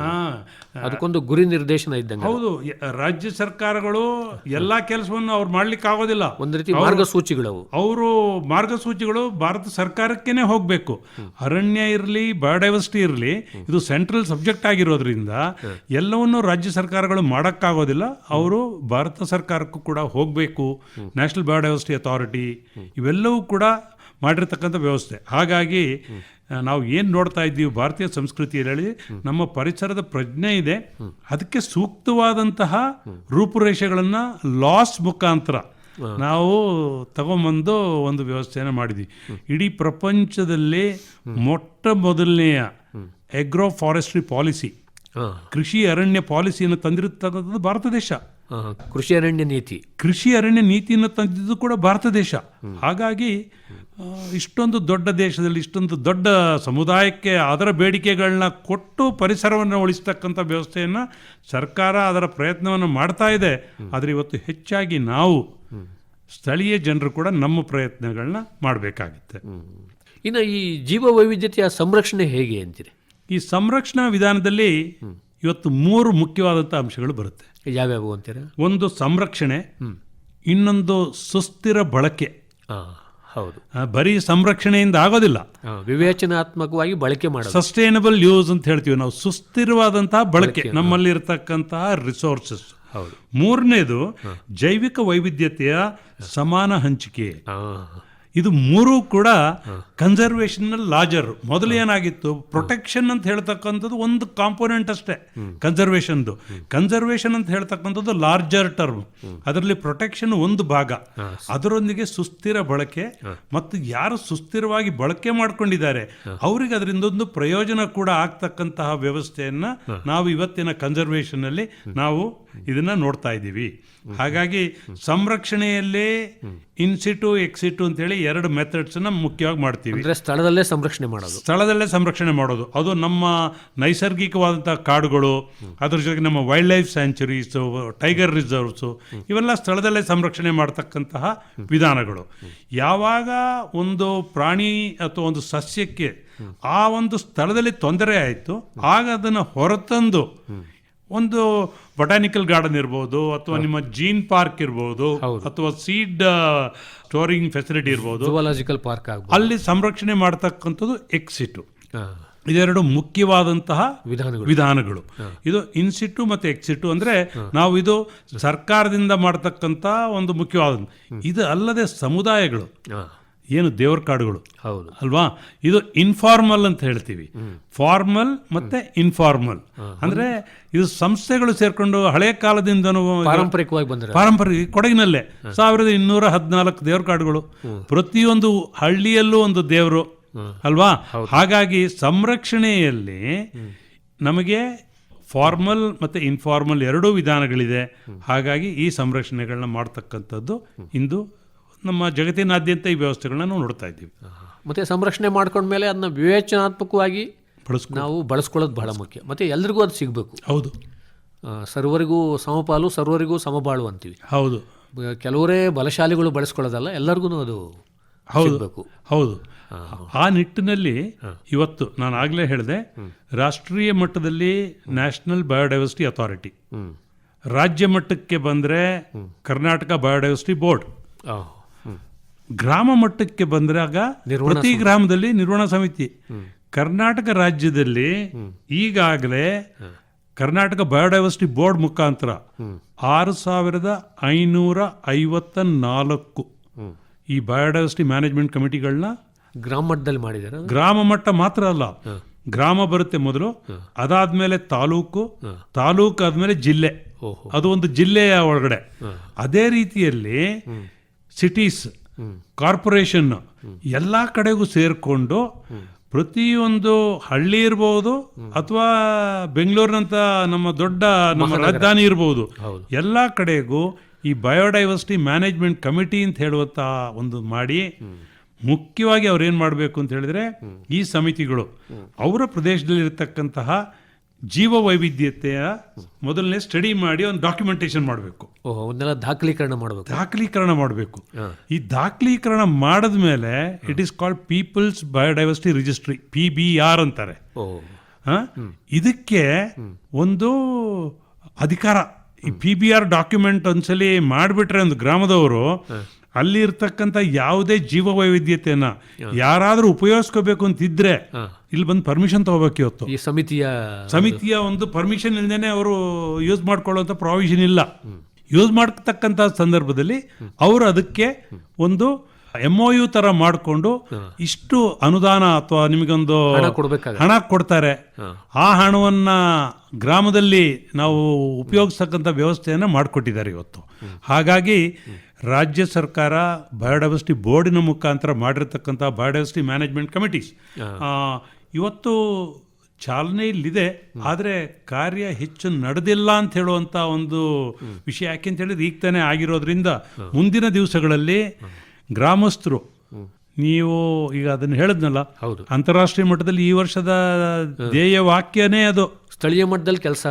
ಅದಕ್ಕೊಂದು ಗುರಿ ನಿರ್ದೇಶನ ಇದ್ದಂಗೆ. ಹೌದು, ರಾಜ್ಯ ಸರ್ಕಾರಗಳು ಎಲ್ಲಾ ಕೆಲಸವನ್ನು ಅವ್ರು ಮಾಡ್ಲಿಕ್ಕೆ ಆಗೋದಿಲ್ಲ. ಒಂದು ರೀತಿ ಮಾರ್ಗಸೂಚಿಗಳು, ಅವರು ಮಾರ್ಗಸೂಚಿಗಳು ಭಾರತ ಸರ್ಕಾರಕ್ಕೇನೆ ಹೋಗ್ಬೇಕು. ಅರಣ್ಯ ಇರಲಿ, ಬಯೋಡೈವರ್ಸಿಟಿ ಇರಲಿ, ಇದು ಸೆಂಟ್ರಲ್ ಸಬ್ಜೆಕ್ಟ್ ಆಗಿರೋದ್ರಿಂದ ಎಲ್ಲವನ್ನೂ ರಾಜ್ಯ ಸರ್ಕಾರಗಳು ಮಾಡೋಕ್ಕಾಗೋದಿಲ್ಲ. ಅವರು ಭಾರತ ಸರ್ಕಾರಕ್ಕೂ ಕೂಡ ಹೋಗಬೇಕು. ನ್ಯಾಷನಲ್ ಬಯೋಡೈವರ್ಸಿಟಿ ಅಥಾರಿಟಿ ಇವೆಲ್ಲವೂ ಕೂಡ ಮಾಡಿರ್ತಕ್ಕಂಥ ವ್ಯವಸ್ಥೆ. ಹಾಗಾಗಿ ನಾವು ಏನು ನೋಡ್ತಾ ಇದ್ದೀವಿ ಭಾರತೀಯ ಸಂಸ್ಕೃತಿಯಲ್ಲಿ, ನಮ್ಮ ಪರಿಸರದ ಪ್ರಜ್ಞೆ ಇದೆ, ಅದಕ್ಕೆ ಸೂಕ್ತವಾದಂತಹ ರೂಪುರೇಷೆಗಳನ್ನು ಲಾಸ್ ಮುಖಾಂತರ ನಾವು ತಗೊಂಬಂದು ಒಂದು ವ್ಯವಸ್ಥೆಯನ್ನು ಮಾಡಿದ್ವಿ. ಇಡೀ ಪ್ರಪಂಚದಲ್ಲಿ ಮೊಟ್ಟ ಮೊದಲನೆಯ ಎಗ್ರೋ ಫಾರೆಸ್ಟ್ರಿ ಪಾಲಿಸಿ, ಕೃಷಿ ಅರಣ್ಯ ಪಾಲಿಸಿಯನ್ನು ತಂದಿರತಕ್ಕಂಥದ್ದು ಭಾರತ ದೇಶ. ಕೃಷಿ ಅರಣ್ಯ ನೀತಿಯನ್ನು ತಂದಿದ್ದು ಕೂಡ ಭಾರತ ದೇಶ. ಹಾಗಾಗಿ ಇಷ್ಟೊಂದು ದೊಡ್ಡ ದೇಶದಲ್ಲಿ ಇಷ್ಟೊಂದು ದೊಡ್ಡ ಸಮುದಾಯಕ್ಕೆ ಅದರ ಬೇಡಿಕೆಗಳನ್ನ ಕೊಟ್ಟು ಪರಿಸರವನ್ನು ಉಳಿಸ್ತಕ್ಕಂಥ ವ್ಯವಸ್ಥೆಯನ್ನು ಸರ್ಕಾರ ಅದರ ಪ್ರಯತ್ನವನ್ನು ಮಾಡ್ತಾ ಇದೆ. ಆದರೆ ಇವತ್ತು ಹೆಚ್ಚಾಗಿ ನಾವು ಸ್ಥಳೀಯ ಜನರು ಕೂಡ ನಮ್ಮ ಪ್ರಯತ್ನಗಳನ್ನ ಮಾಡಬೇಕಾಗುತ್ತೆ. ಇನ್ನು ಈ ಜೀವ ವೈವಿಧ್ಯತೆಯ ಸಂರಕ್ಷಣೆ ಹೇಗೆ ಅಂತೀರಿ? ಈ ಸಂರಕ್ಷಣಾ ವಿಧಾನದಲ್ಲಿ ಇವತ್ತು 3 ಮುಖ್ಯವಾದಂಥ ಅಂಶಗಳು ಬರುತ್ತೆ. ಯಾವ್ಯಾವು ಅಂತೀರಾ? ಒಂದು ಸಂರಕ್ಷಣೆ, ಇನ್ನೊಂದು ಸುಸ್ಥಿರ ಬಳಕೆ. ಹೌದು, ಬರೀ ಸಂರಕ್ಷಣೆಯಿಂದ ಆಗೋದಿಲ್ಲ, ವಿವೇಚನಾತ್ಮಕವಾಗಿ ಬಳಕೆ ಮಾಡೋದು, ಸಸ್ಟೈನಬಲ್ ಯೂಸ್ ಅಂತ ಹೇಳ್ತೀವಿ ನಾವು. ಸುಸ್ಥಿರವಾದಂತಹ ಬಳಕೆ ನಮ್ಮಲ್ಲಿ ಇರತಕ್ಕಂತಹ ರಿಸೋರ್ಸಸ್. ಮೂರನೇದು ಜೈವಿಕ ವೈವಿಧ್ಯತೆಯ ಸಮಾನ ಹಂಚಿಕೆ. ಇದು 3 ಕೂಡ ಕನ್ಸರ್ವೇಷನ್ ಲಾರ್ಜರ್. ಮೊದಲು ಏನಾಗಿತ್ತು, ಪ್ರೊಟೆಕ್ಷನ್ ಅಂತ ಹೇಳ್ತಕ್ಕಂಥದ್ದು ಒಂದು ಕಾಂಪೋನೆಂಟ್ ಅಷ್ಟೇ ಕನ್ಸರ್ವೇಷನ್ ಅಂತ ಹೇಳ್ತಕ್ಕಂಥದ್ದು ಲಾರ್ಜರ್ ಟರ್ಮ್. ಅದರಲ್ಲಿ ಪ್ರೊಟೆಕ್ಷನ್ ಒಂದು ಭಾಗ, ಅದರೊಂದಿಗೆ ಸುಸ್ಥಿರ ಬಳಕೆ ಮತ್ತು ಯಾರು ಸುಸ್ಥಿರವಾಗಿ ಬಳಕೆ ಮಾಡ್ಕೊಂಡಿದ್ದಾರೆ ಅವರಿಗೆ ಅದರಿಂದ ಒಂದು ಪ್ರಯೋಜನ ಕೂಡ ಆಗ್ತಕ್ಕಂತಹ ವ್ಯವಸ್ಥೆಯನ್ನ ನಾವು ಇವತ್ತಿನ ಕನ್ಸರ್ವೇಷನ್ ಅಲ್ಲಿ ನಾವು ಇದನ್ನ ನೋಡ್ತಾ ಇದ್ದೀವಿ. ಹಾಗಾಗಿ ಸಂರಕ್ಷಣೆಯಲ್ಲೇ ಇನ್ಸಿಟು ಎಕ್ಸಿಟು ಅಂತೇಳಿ 2 ಮೆಥಡ್ಸ್ ಮುಖ್ಯವಾಗಿ ಮಾಡ್ತೀವಿ. ಸ್ಥಳದಲ್ಲೇ ಸಂರಕ್ಷಣೆ ಮಾಡೋದು. ಅದು ನಮ್ಮ ನೈಸರ್ಗಿಕವಾದಂತಹ ಕಾಡುಗಳು, ಅದ್ರ ಜೊತೆಗೆ ನಮ್ಮ wild life sanctuaries, tiger reserves, ಇವೆಲ್ಲ ಸ್ಥಳದಲ್ಲೇ ಸಂರಕ್ಷಣೆ ಮಾಡ್ತಕ್ಕಂತಹ ವಿಧಾನಗಳು. ಯಾವಾಗ ಒಂದು ಪ್ರಾಣಿ ಅಥವಾ ಒಂದು ಸಸ್ಯಕ್ಕೆ ಆ ಒಂದು ಸ್ಥಳದಲ್ಲಿ ತೊಂದರೆ ಆಯಿತು, ಆಗ ಅದನ್ನು ಹೊರತಂದು ಒಂದು ಬೊಟಾನಿಕಲ್ ಗಾರ್ಡನ್ ಇರ್ಬೋದು, ಅಥವಾ ನಿಮ್ಮ ಜೀನ್ ಪಾರ್ಕ್ ಇರ್ಬೋದು, ಅಥವಾ ಸೀಡ್ ಸ್ಟೋರಿಂಗ್ ಫೆಸಿಲಿಟಿ ಇರ್ಬೋದು, ಜೂಲಾಜಿಕಲ್ ಪಾರ್ಕ್, ಅಲ್ಲಿ ಸಂರಕ್ಷಣೆ ಮಾಡ್ತಕ್ಕಂಥದ್ದು ಎಕ್ಸಿಟು. ಇದೆರಡು ಮುಖ್ಯವಾದಂತಹ ವಿಧಾನಗಳು. ಇದು ಇನ್ಸಿಟು ಮತ್ತು ಎಕ್ಸಿಟು ಅಂದರೆ ನಾವು ಇದು ಸರ್ಕಾರದಿಂದ ಮಾಡ್ತಕ್ಕಂಥ ಒಂದು ಮುಖ್ಯವಾದ. ಇದು ಅಲ್ಲದೆ ಸಮುದಾಯಗಳು ಏನು ದೇವರ ಕಾಡುಗಳು ಅಲ್ವಾ, ಇದು ಇನ್ಫಾರ್ಮಲ್ ಅಂತ ಹೇಳ್ತೀವಿ. ಫಾರ್ಮಲ್ ಮತ್ತೆ ಇನ್ಫಾರ್ಮಲ್ ಅಂದ್ರೆ ಇದು ಸಂಸ್ಥೆಗಳು ಸೇರ್ಕೊಂಡು ಹಳೆಯ ಕಾಲದಿಂದನೂ ಪಾರಂಪರಿಕ ಕೊಡಗಿನಲ್ಲೇ 1214 ದೇವರ ಕಾಡುಗಳು, ಪ್ರತಿಯೊಂದು ಹಳ್ಳಿಯಲ್ಲೂ ಒಂದು ದೇವರು ಅಲ್ವಾ. ಹಾಗಾಗಿ ಸಂರಕ್ಷಣೆಯಲ್ಲಿ ನಮಗೆ ಫಾರ್ಮಲ್ ಮತ್ತು ಇನ್ಫಾರ್ಮಲ್ 2 ವಿಧಾನಗಳಿದೆ. ಹಾಗಾಗಿ ಈ ಸಂರಕ್ಷಣೆಗಳನ್ನ ಮಾಡ್ತಕ್ಕಂಥದ್ದು ಇಂದು ನಮ್ಮ ಜಗತ್ತಿನಾದ್ಯಂತ ಈ ವ್ಯವಸ್ಥೆಗಳನ್ನ ನಾವು ನೋಡ್ತಾ ಇದ್ದೀವಿ. ಮತ್ತು ಸಂರಕ್ಷಣೆ ಮಾಡ್ಕೊಂಡ್ಮೇಲೆ ಅದನ್ನ ವಿವೇಚನಾತ್ಮಕವಾಗಿ ನಾವು ಬಳಸ್ಕೊಳ್ಳೋದು ಬಹಳ ಮುಖ್ಯ. ಮತ್ತು ಎಲ್ರಿಗೂ ಅದು ಸಿಗಬೇಕು. ಹೌದು, ಸರ್ವರಿಗೂ ಸಮಪಾಲು, ಸರ್ವರಿಗೂ ಸಮಬಾಳು ಅಂತೀವಿ. ಹೌದು, ಕೆಲವರೇ ಬಲಶಾಲಿಗಳು ಬಳಸ್ಕೊಳ್ಳೋದಲ್ಲ, ಎಲ್ಲರಿಗೂ ಅದು ಸಿಗಬೇಕು. ಹೌದು, ಆ ನಿಟ್ಟಿನಲ್ಲಿ ಇವತ್ತು ನಾನು ಆಗಲೇ ಹೇಳಿದೆ, ರಾಷ್ಟ್ರೀಯ ಮಟ್ಟದಲ್ಲಿ ನ್ಯಾಷನಲ್ ಬಯೋಡೈವರ್ಸಿಟಿ ಅಥಾರಿಟಿ, ರಾಜ್ಯ ಮಟ್ಟಕ್ಕೆ ಬಂದರೆ ಕರ್ನಾಟಕ ಬಯೋಡೈವರ್ಸಿಟಿ ಬೋರ್ಡ್, ಗ್ರಾಮ ಮಟ್ಟಕ್ಕೆ ಬಂದಾಗ ಪ್ರತಿ ಗ್ರಾಮದಲ್ಲಿ ನಿರ್ವಹಣಾ ಸಮಿತಿ. ಕರ್ನಾಟಕ ರಾಜ್ಯದಲ್ಲಿ ಈಗಾಗಲೇ ಕರ್ನಾಟಕ ಬಯೋಡೈವರ್ಸಿಟಿ ಬೋರ್ಡ್ ಮುಖಾಂತರ 6554 ಈ ಬಯೋಡೈವರ್ಸಿಟಿ ಮ್ಯಾನೇಜ್ಮೆಂಟ್ ಕಮಿಟಿಗಳನ್ನ ಗ್ರಾಮ ಮಟ್ಟದಲ್ಲಿ ಮಾಡಿದ್ದಾರೆ. ಗ್ರಾಮ ಮಟ್ಟ ಮಾತ್ರ ಅಲ್ಲ, ಗ್ರಾಮ ಬರುತ್ತೆ ಮೊದಲು, ಅದಾದ್ಮೇಲೆ ತಾಲೂಕು ಆದ್ಮೇಲೆ ಜಿಲ್ಲೆ, ಅದು ಒಂದು ಜಿಲ್ಲೆಯ ಒಳಗಡೆ. ಅದೇ ರೀತಿಯಲ್ಲಿ ಸಿಟೀಸ್, ಕಾರ್ಪೊರೇಷನ್ ಎಲ್ಲ ಕಡೆಗೂ ಸೇರಿಕೊಂಡು ಪ್ರತಿಯೊಂದು ಹಳ್ಳಿ ಇರ್ಬೋದು ಅಥವಾ ಬೆಂಗಳೂರಿನಂತ ನಮ್ಮ ದೊಡ್ಡ ನಮ್ಮ ರಾಜಧಾನಿ ಇರ್ಬೋದು, ಎಲ್ಲ ಕಡೆಗೂ ಈ ಬಯೋಡೈವರ್ಸಿಟಿ ಮ್ಯಾನೇಜ್ಮೆಂಟ್ ಕಮಿಟಿ ಅಂತ ಹೇಳುವಂಥ ಒಂದು ಮಾಡಿ, ಮುಖ್ಯವಾಗಿ ಅವ್ರು ಏನು ಮಾಡಬೇಕು ಅಂತ ಹೇಳಿದ್ರೆ ಈ ಸಮಿತಿಗಳು ಅವರ ಪ್ರದೇಶದಲ್ಲಿರ್ತಕ್ಕಂತಹ ಜೀವ ವೈವಿಧ್ಯತೆಯ ಮೊದಲನೇ ಸ್ಟಡಿ ಮಾಡಿ ಒಂದು ಡಾಕ್ಯುಮೆಂಟೇಶನ್ ಮಾಡಬೇಕು, ದಾಖಲೀಕರಣ ಮಾಡಬೇಕು. ಈ ದಾಖಲೀಕರಣ ಮಾಡಿದ ಮೇಲೆ it is called people's biodiversity registry, PBR ಅಂತಾರೆ. ಇದಕ್ಕೆ ಒಂದು ಅಧಿಕಾರ, ಈ PBR ಡಾಕ್ಯುಮೆಂಟ್ ಒಂದ್ಸಲಿ ಮಾಡಿಬಿಟ್ರೆ ಒಂದು ಗ್ರಾಮದವರು ಅಲ್ಲಿ ಇರ್ತಕ್ಕಂಥ ಯಾವುದೇ ಜೀವ ವೈವಿಧ್ಯತೆಯನ್ನ ಯಾರಾದ್ರೂ ಉಪಯೋಗಿಸ್ಕೋಬೇಕು ಅಂತಿದ್ರೆ ಇಲ್ಲಿ ಬಂದು ಪರ್ಮಿಷನ್ ತಗೋಬೇಕು. ಇವತ್ತು ಈ ಸಮಿತಿಯ ಒಂದು ಪರ್ಮಿಷನ್ ಇಲ್ದೇನೆ ಅವರು ಯೂಸ್ ಮಾಡ್ಕೊಳ್ಳುವಂತ ಪ್ರಾವಿಷನ್ ಇಲ್ಲ. ಯೂಸ್ ಮಾಡ್ತಕ್ಕಂಥ ಸಂದರ್ಭದಲ್ಲಿ ಅವರು ಅದಕ್ಕೆ ಒಂದು MOU ತರ ಮಾಡಿಕೊಂಡು ಇಷ್ಟು ಅನುದಾನ ಅಥವಾ ನಿಮಗೊಂದು ಹಣ ಕೊಡ್ತಾರೆ, ಆ ಹಣವನ್ನ ಗ್ರಾಮದಲ್ಲಿ ನಾವು ಉಪಯೋಗಿಸ್ತಕ್ಕಂಥ ವ್ಯವಸ್ಥೆಯನ್ನ ಮಾಡಿಕೊಟ್ಟಿದ್ದಾರೆ ಇವತ್ತು. ಹಾಗಾಗಿ ರಾಜ್ಯ ಸರ್ಕಾರ ಬಯೋಡೈವರ್ಸಿಟಿ ಬೋರ್ಡಿನ ಮುಖಾಂತರ ಮಾಡಿರ್ತಕ್ಕಂಥ ಬಯೋಡೈವರ್ಸಿಟಿ ಮ್ಯಾನೇಜ್ಮೆಂಟ್ ಕಮಿಟೀಸ್ ಇವತ್ತು ಚಾಲನೆಯಲ್ಲಿದೆ. ಆದರೆ ಕಾರ್ಯ ಹೆಚ್ಚು ನಡೆದಿಲ್ಲ ಅಂತ ಹೇಳುವಂಥ ಒಂದು ವಿಷಯ. ಯಾಕೆಂತ ಹೇಳಿದ್ರೆ ಈಗ ತಾನೇ ಆಗಿರೋದ್ರಿಂದ ಮುಂದಿನ ದಿವಸಗಳಲ್ಲಿ ಗ್ರಾಮಸ್ಥರು, ನೀವು ಈಗ ಅದನ್ನು ಹೇಳಿದ್ನಲ್ಲ, ಅಂತಾರಾಷ್ಟ್ರೀಯ ಮಟ್ಟದಲ್ಲಿ ಈ ವರ್ಷದ ಧ್ಯೇಯ ವಾಕ್ಯನೇ ಅದು, ಸ್ಥಳೀಯ ಮಟ್ಟದಲ್ಲಿ ಕೆಲಸ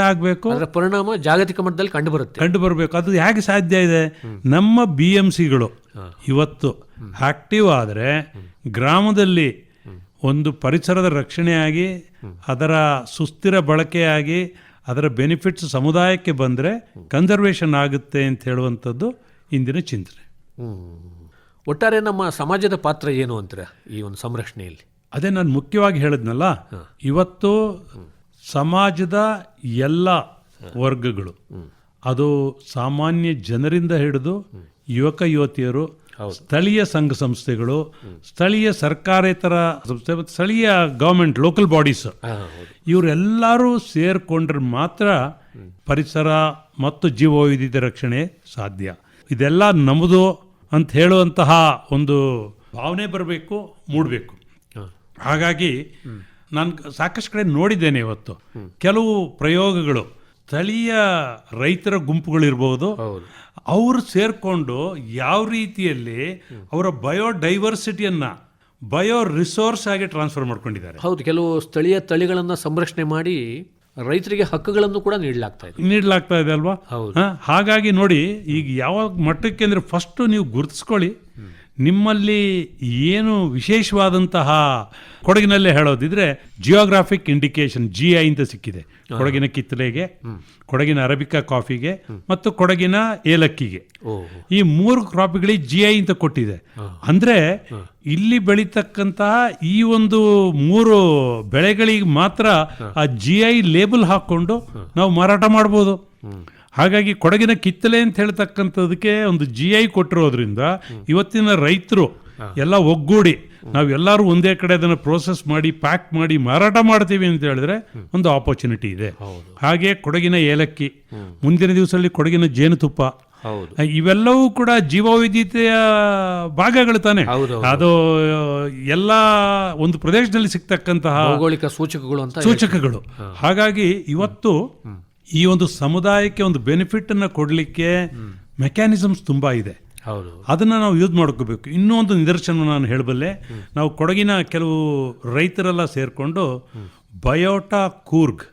ಆಗಬೇಕು, ಅದರ ಪರಿಣಾಮ ಜಾಗತಿಕ ಮಟ್ಟದಲ್ಲಿ ಕಂಡು ಬರಬೇಕು. ಅದು ಹೇಗೆ ಸಾಧ್ಯ ಇದೆ? ನಮ್ಮ BMCಗಳು ಇವತ್ತು ಆಕ್ಟಿವ್ ಆದರೆ ಗ್ರಾಮದಲ್ಲಿ ಒಂದು ಪರಿಸರದ ರಕ್ಷಣೆಯಾಗಿ ಅದರ ಸುಸ್ಥಿರ ಬಳಕೆಯಾಗಿ ಅದರ ಬೆನಿಫಿಟ್ಸ್ ಸಮುದಾಯಕ್ಕೆ ಬಂದರೆ ಕನ್ಸರ್ವೇಷನ್ ಆಗುತ್ತೆ ಅಂತ ಹೇಳುವಂಥದ್ದು ಇಂದಿನ ಚಿಂತನೆ. ಒಟ್ಟಾರೆ ನಮ್ಮ ಸಮಾಜದ ಪಾತ್ರ ಏನು ಅಂತೀರ ಈ ಒಂದು ಸಂರಕ್ಷಣೆಯಲ್ಲಿ? ಅದೇ ನಾನು ಮುಖ್ಯವಾಗಿ ಹೇಳಿದ್ನಲ್ಲ, ಇವತ್ತು ಸಮಾಜದ ಎಲ್ಲ ವರ್ಗಗಳು, ಅದು ಸಾಮಾನ್ಯ ಜನರಿಂದ ಹಿಡಿದು ಯುವಕ ಯುವತಿಯರು, ಸ್ಥಳೀಯ ಸಂಘ ಸಂಸ್ಥೆಗಳು, ಸ್ಥಳೀಯ ಸರ್ಕಾರೇತರ ಸಂಸ್ಥೆ, ಸ್ಥಳೀಯ ಗವರ್ಮೆಂಟ್ ಲೋಕಲ್ ಬಾಡೀಸ್, ಇವರೆಲ್ಲರೂ ಸೇರ್ಕೊಂಡ್ರೆ ಮಾತ್ರ ಪರಿಸರ ಮತ್ತು ಜೀವವೈವಿಧ್ಯತೆ ರಕ್ಷಣೆ ಸಾಧ್ಯ. ಇದೆಲ್ಲ ನಮ್ಮದು ಅಂತ ಹೇಳುವಂತಹ ಒಂದು ಭಾವನೆ ಬರಬೇಕು, ಮೂಡಬೇಕು. ಹಾಗಾಗಿ ನಾನು ಸಾಕಷ್ಟು ಕಡೆ ನೋಡಿದ್ದೇನೆ. ಇವತ್ತು ಕೆಲವು ಪ್ರಯೋಗಗಳು ಸ್ಥಳೀಯ ರೈತರ ಗುಂಪುಗಳಿರ್ಬೋದು, ಅವರು ಸೇರ್ಕೊಂಡು ಯಾವ ರೀತಿಯಲ್ಲಿ ಅವರ ಬಯೋಡೈವರ್ಸಿಟಿಯನ್ನ ಬಯೋ ರಿಸೋರ್ಸ್ ಆಗಿ ಟ್ರಾನ್ಸ್ಫರ್ ಮಾಡ್ಕೊಂಡಿದ್ದಾರೆ. ಹೌದು, ಕೆಲವು ಸ್ಥಳೀಯ ತಳಿಗಳನ್ನು ಸಂರಕ್ಷಣೆ ಮಾಡಿ ರೈತರಿಗೆ ಹಕ್ಕುಗಳನ್ನು ಕೂಡ ನೀಡಲಾಗ್ತಾ ಇದೆ ಅಲ್ವಾ? ಹಾಗಾಗಿ ನೋಡಿ, ಈಗ ಯಾವ ಮಟ್ಟಕ್ಕೆ ಅಂದರೆ ಫಸ್ಟ್ ನೀವು ಗುರುತಿಸ್ಕೊಳ್ಳಿ, ನಿಮ್ಮಲ್ಲಿ ಏನು ವಿಶೇಷವಾದಂತಹ, ಕೊಡಗಿನಲ್ಲೇ ಹೇಳೋದಿದ್ರೆ ಜಿಯೋಗ್ರಾಫಿಕ್ ಇಂಡಿಕೇಶನ್ GI ಅಂತ ಸಿಕ್ಕಿದೆ. ಕೊಡಗಿನ ಕಿತ್ತಳೆಗೆ, ಕೊಡಗಿನ ಅರಬಿಕಾ ಕಾಫಿಗೆ ಮತ್ತು ಕೊಡಗಿನ ಏಲಕ್ಕಿಗೆ, ಈ 3 ಕ್ರಾಪ್ಗಳಿಗೆ GI ಅಂತ ಕೊಟ್ಟಿದೆ. ಅಂದ್ರೆ ಇಲ್ಲಿ ಬೆಳೀತಕ್ಕಂತಹ ಈ ಒಂದು 3 ಬೆಳೆಗಳಿಗೆ ಮಾತ್ರ ಆ GI ಲೇಬಲ್ ಹಾಕೊಂಡು ನಾವು ಮಾರಾಟ ಮಾಡ್ಬೋದು. ಹಾಗಾಗಿ ಕೊಡಗಿನ ಕಿತ್ತಲೆ ಅಂತ ಹೇಳ್ತಕ್ಕಂಥದಕ್ಕೆ ಒಂದು GI ಕೊಟ್ಟಿರೋದ್ರಿಂದ ಇವತ್ತಿನ ರೈತರು ಎಲ್ಲ ಒಗ್ಗೂಡಿ ನಾವೆಲ್ಲರೂ ಒಂದೇ ಕಡೆ ಅದನ್ನು ಪ್ರೋಸೆಸ್ ಮಾಡಿ ಪ್ಯಾಕ್ ಮಾಡಿ ಮಾರಾಟ ಮಾಡ್ತೀವಿ ಅಂತ ಹೇಳಿದ್ರೆ ಒಂದು ಆಪರ್ಚುನಿಟಿ ಇದೆ. ಹಾಗೆ ಕೊಡಗಿನ ಏಲಕ್ಕಿ, ಮುಂದಿನ ದಿವಸದಲ್ಲಿ ಕೊಡಗಿನ ಜೇನುತುಪ್ಪ, ಇವೆಲ್ಲವೂ ಕೂಡ ಜೀವವೈವಿಧ್ಯತೆಯ ಭಾಗಗಳು ತಾನೆ. ಅದು ಎಲ್ಲ ಒಂದು ಪ್ರದೇಶದಲ್ಲಿ ಸಿಗ್ತಕ್ಕಂತಹ ಭೌಗೋಳಿಕ ಸೂಚಕಗಳು. ಹಾಗಾಗಿ ಇವತ್ತು ಈ ಒಂದು ಸಮುದಾಯಕ್ಕೆ ಒಂದು ಬೆನಿಫಿಟ್ ಅನ್ನ ಕೊಡ್ಲಿಕ್ಕೆ ಮೆಕ್ಯಾನಿಸಮ್ಸ್ ತುಂಬಾ ಇದೆ. ಅದನ್ನ ನಾವು ಯೂಸ್ ಮಾಡ್ಕೋಬೇಕು. ಇನ್ನೂ ಒಂದು ನಿದರ್ಶನ ನಾನು ಹೇಳಬಲ್ಲೆ. ನಾವು ಕೊಡಗಿನ ಕೆಲವು ರೈತರೆಲ್ಲ ಸೇರ್ಕೊಂಡು ಬಯೋಟಾ ಕೂರ್ಗ್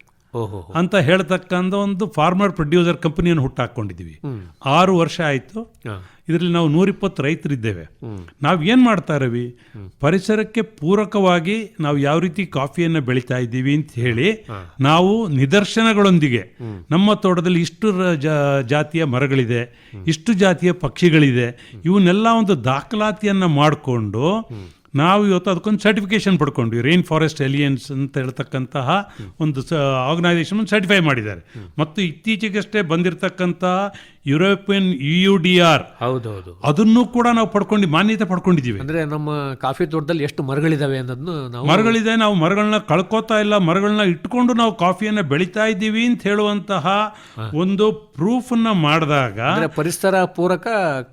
ಅಂತ ಹೇಳ್ತಕ್ಕಂಥ ಒಂದು ಫಾರ್ಮರ್ ಪ್ರೊಡ್ಯೂಸರ್ ಕಂಪನಿಯನ್ನು ಹುಟ್ಟಾಕೊಂಡಿದ್ದೀವಿ. 6 ವರ್ಷ ಆಯಿತು. ಇದರಲ್ಲಿ ನಾವು 120 ರೈತರಿದ್ದೇವೆ. ನಾವು ಏನು ಮಾಡ್ತಾ ಇರವಿ, ಪರಿಸರಕ್ಕೆ ಪೂರಕವಾಗಿ ನಾವು ಯಾವ ರೀತಿ ಕಾಫಿಯನ್ನು ಬೆಳೀತಾ ಇದ್ದೀವಿ ಅಂತ ಹೇಳಿ ನಾವು ನಿದರ್ಶನಗಳೊಂದಿಗೆ ನಮ್ಮ ತೋಟದಲ್ಲಿ ಇಷ್ಟು ಜಾತಿಯ ಮರಗಳಿದೆ, ಇಷ್ಟು ಜಾತಿಯ ಪಕ್ಷಿಗಳಿದೆ, ಇವನ್ನೆಲ್ಲ ಒಂದು ದಾಖಲಾತಿಯನ್ನು ಮಾಡಿಕೊಂಡು ನಾವು ಇವತ್ತು ಅದಕ್ಕೊಂದು ಸರ್ಟಿಫಿಕೇಶನ್ ಪಡ್ಕೊಂಡ್ವಿ. ರೈನ್ ಫಾರೆಸ್ಟ್ ಅಲಿಯನ್ಸ್ ಅಂತ ಹೇಳ್ತಕ್ಕಂತಹ ಒಂದು ಆರ್ಗನೈಸೇಷನ್ ಸರ್ಟಿಫೈ ಮಾಡಿದ್ದಾರೆ. ಮತ್ತು ಇತ್ತೀಚೆಗಷ್ಟೇ ಬಂದಿರತಕ್ಕಂತಹ ಯುರೋಪಿಯನ್ UUDR ಹೌದೌದು, ಅದನ್ನು ಕೂಡ ನಾವು ಮಾನ್ಯತೆ ಪಡ್ಕೊಂಡಿದ್ದೀವಿ. ಅಂದ್ರೆ ನಮ್ಮ ಕಾಫಿ ತೋಟದಲ್ಲಿ ಎಷ್ಟು ಮರಗಳಿದಾವೆ ಅನ್ನೋದನ್ನು ನಾವು ಮರಗಳಿದೆ, ನಾವು ಮರಗಳನ್ನ ಕಳ್ಕೋತಾ ಇಲ್ಲ, ಮರಗಳನ್ನ ಇಟ್ಕೊಂಡು ನಾವು ಕಾಫಿಯನ್ನು ಬೆಳೀತಾ ಇದ್ದೀವಿ ಅಂತ ಹೇಳುವಂತಹ ಒಂದು ಪ್ರೂಫ್ ಅನ್ನ ಮಾಡಿದಾಗ ಪರಿಸರ ಪೂರಕ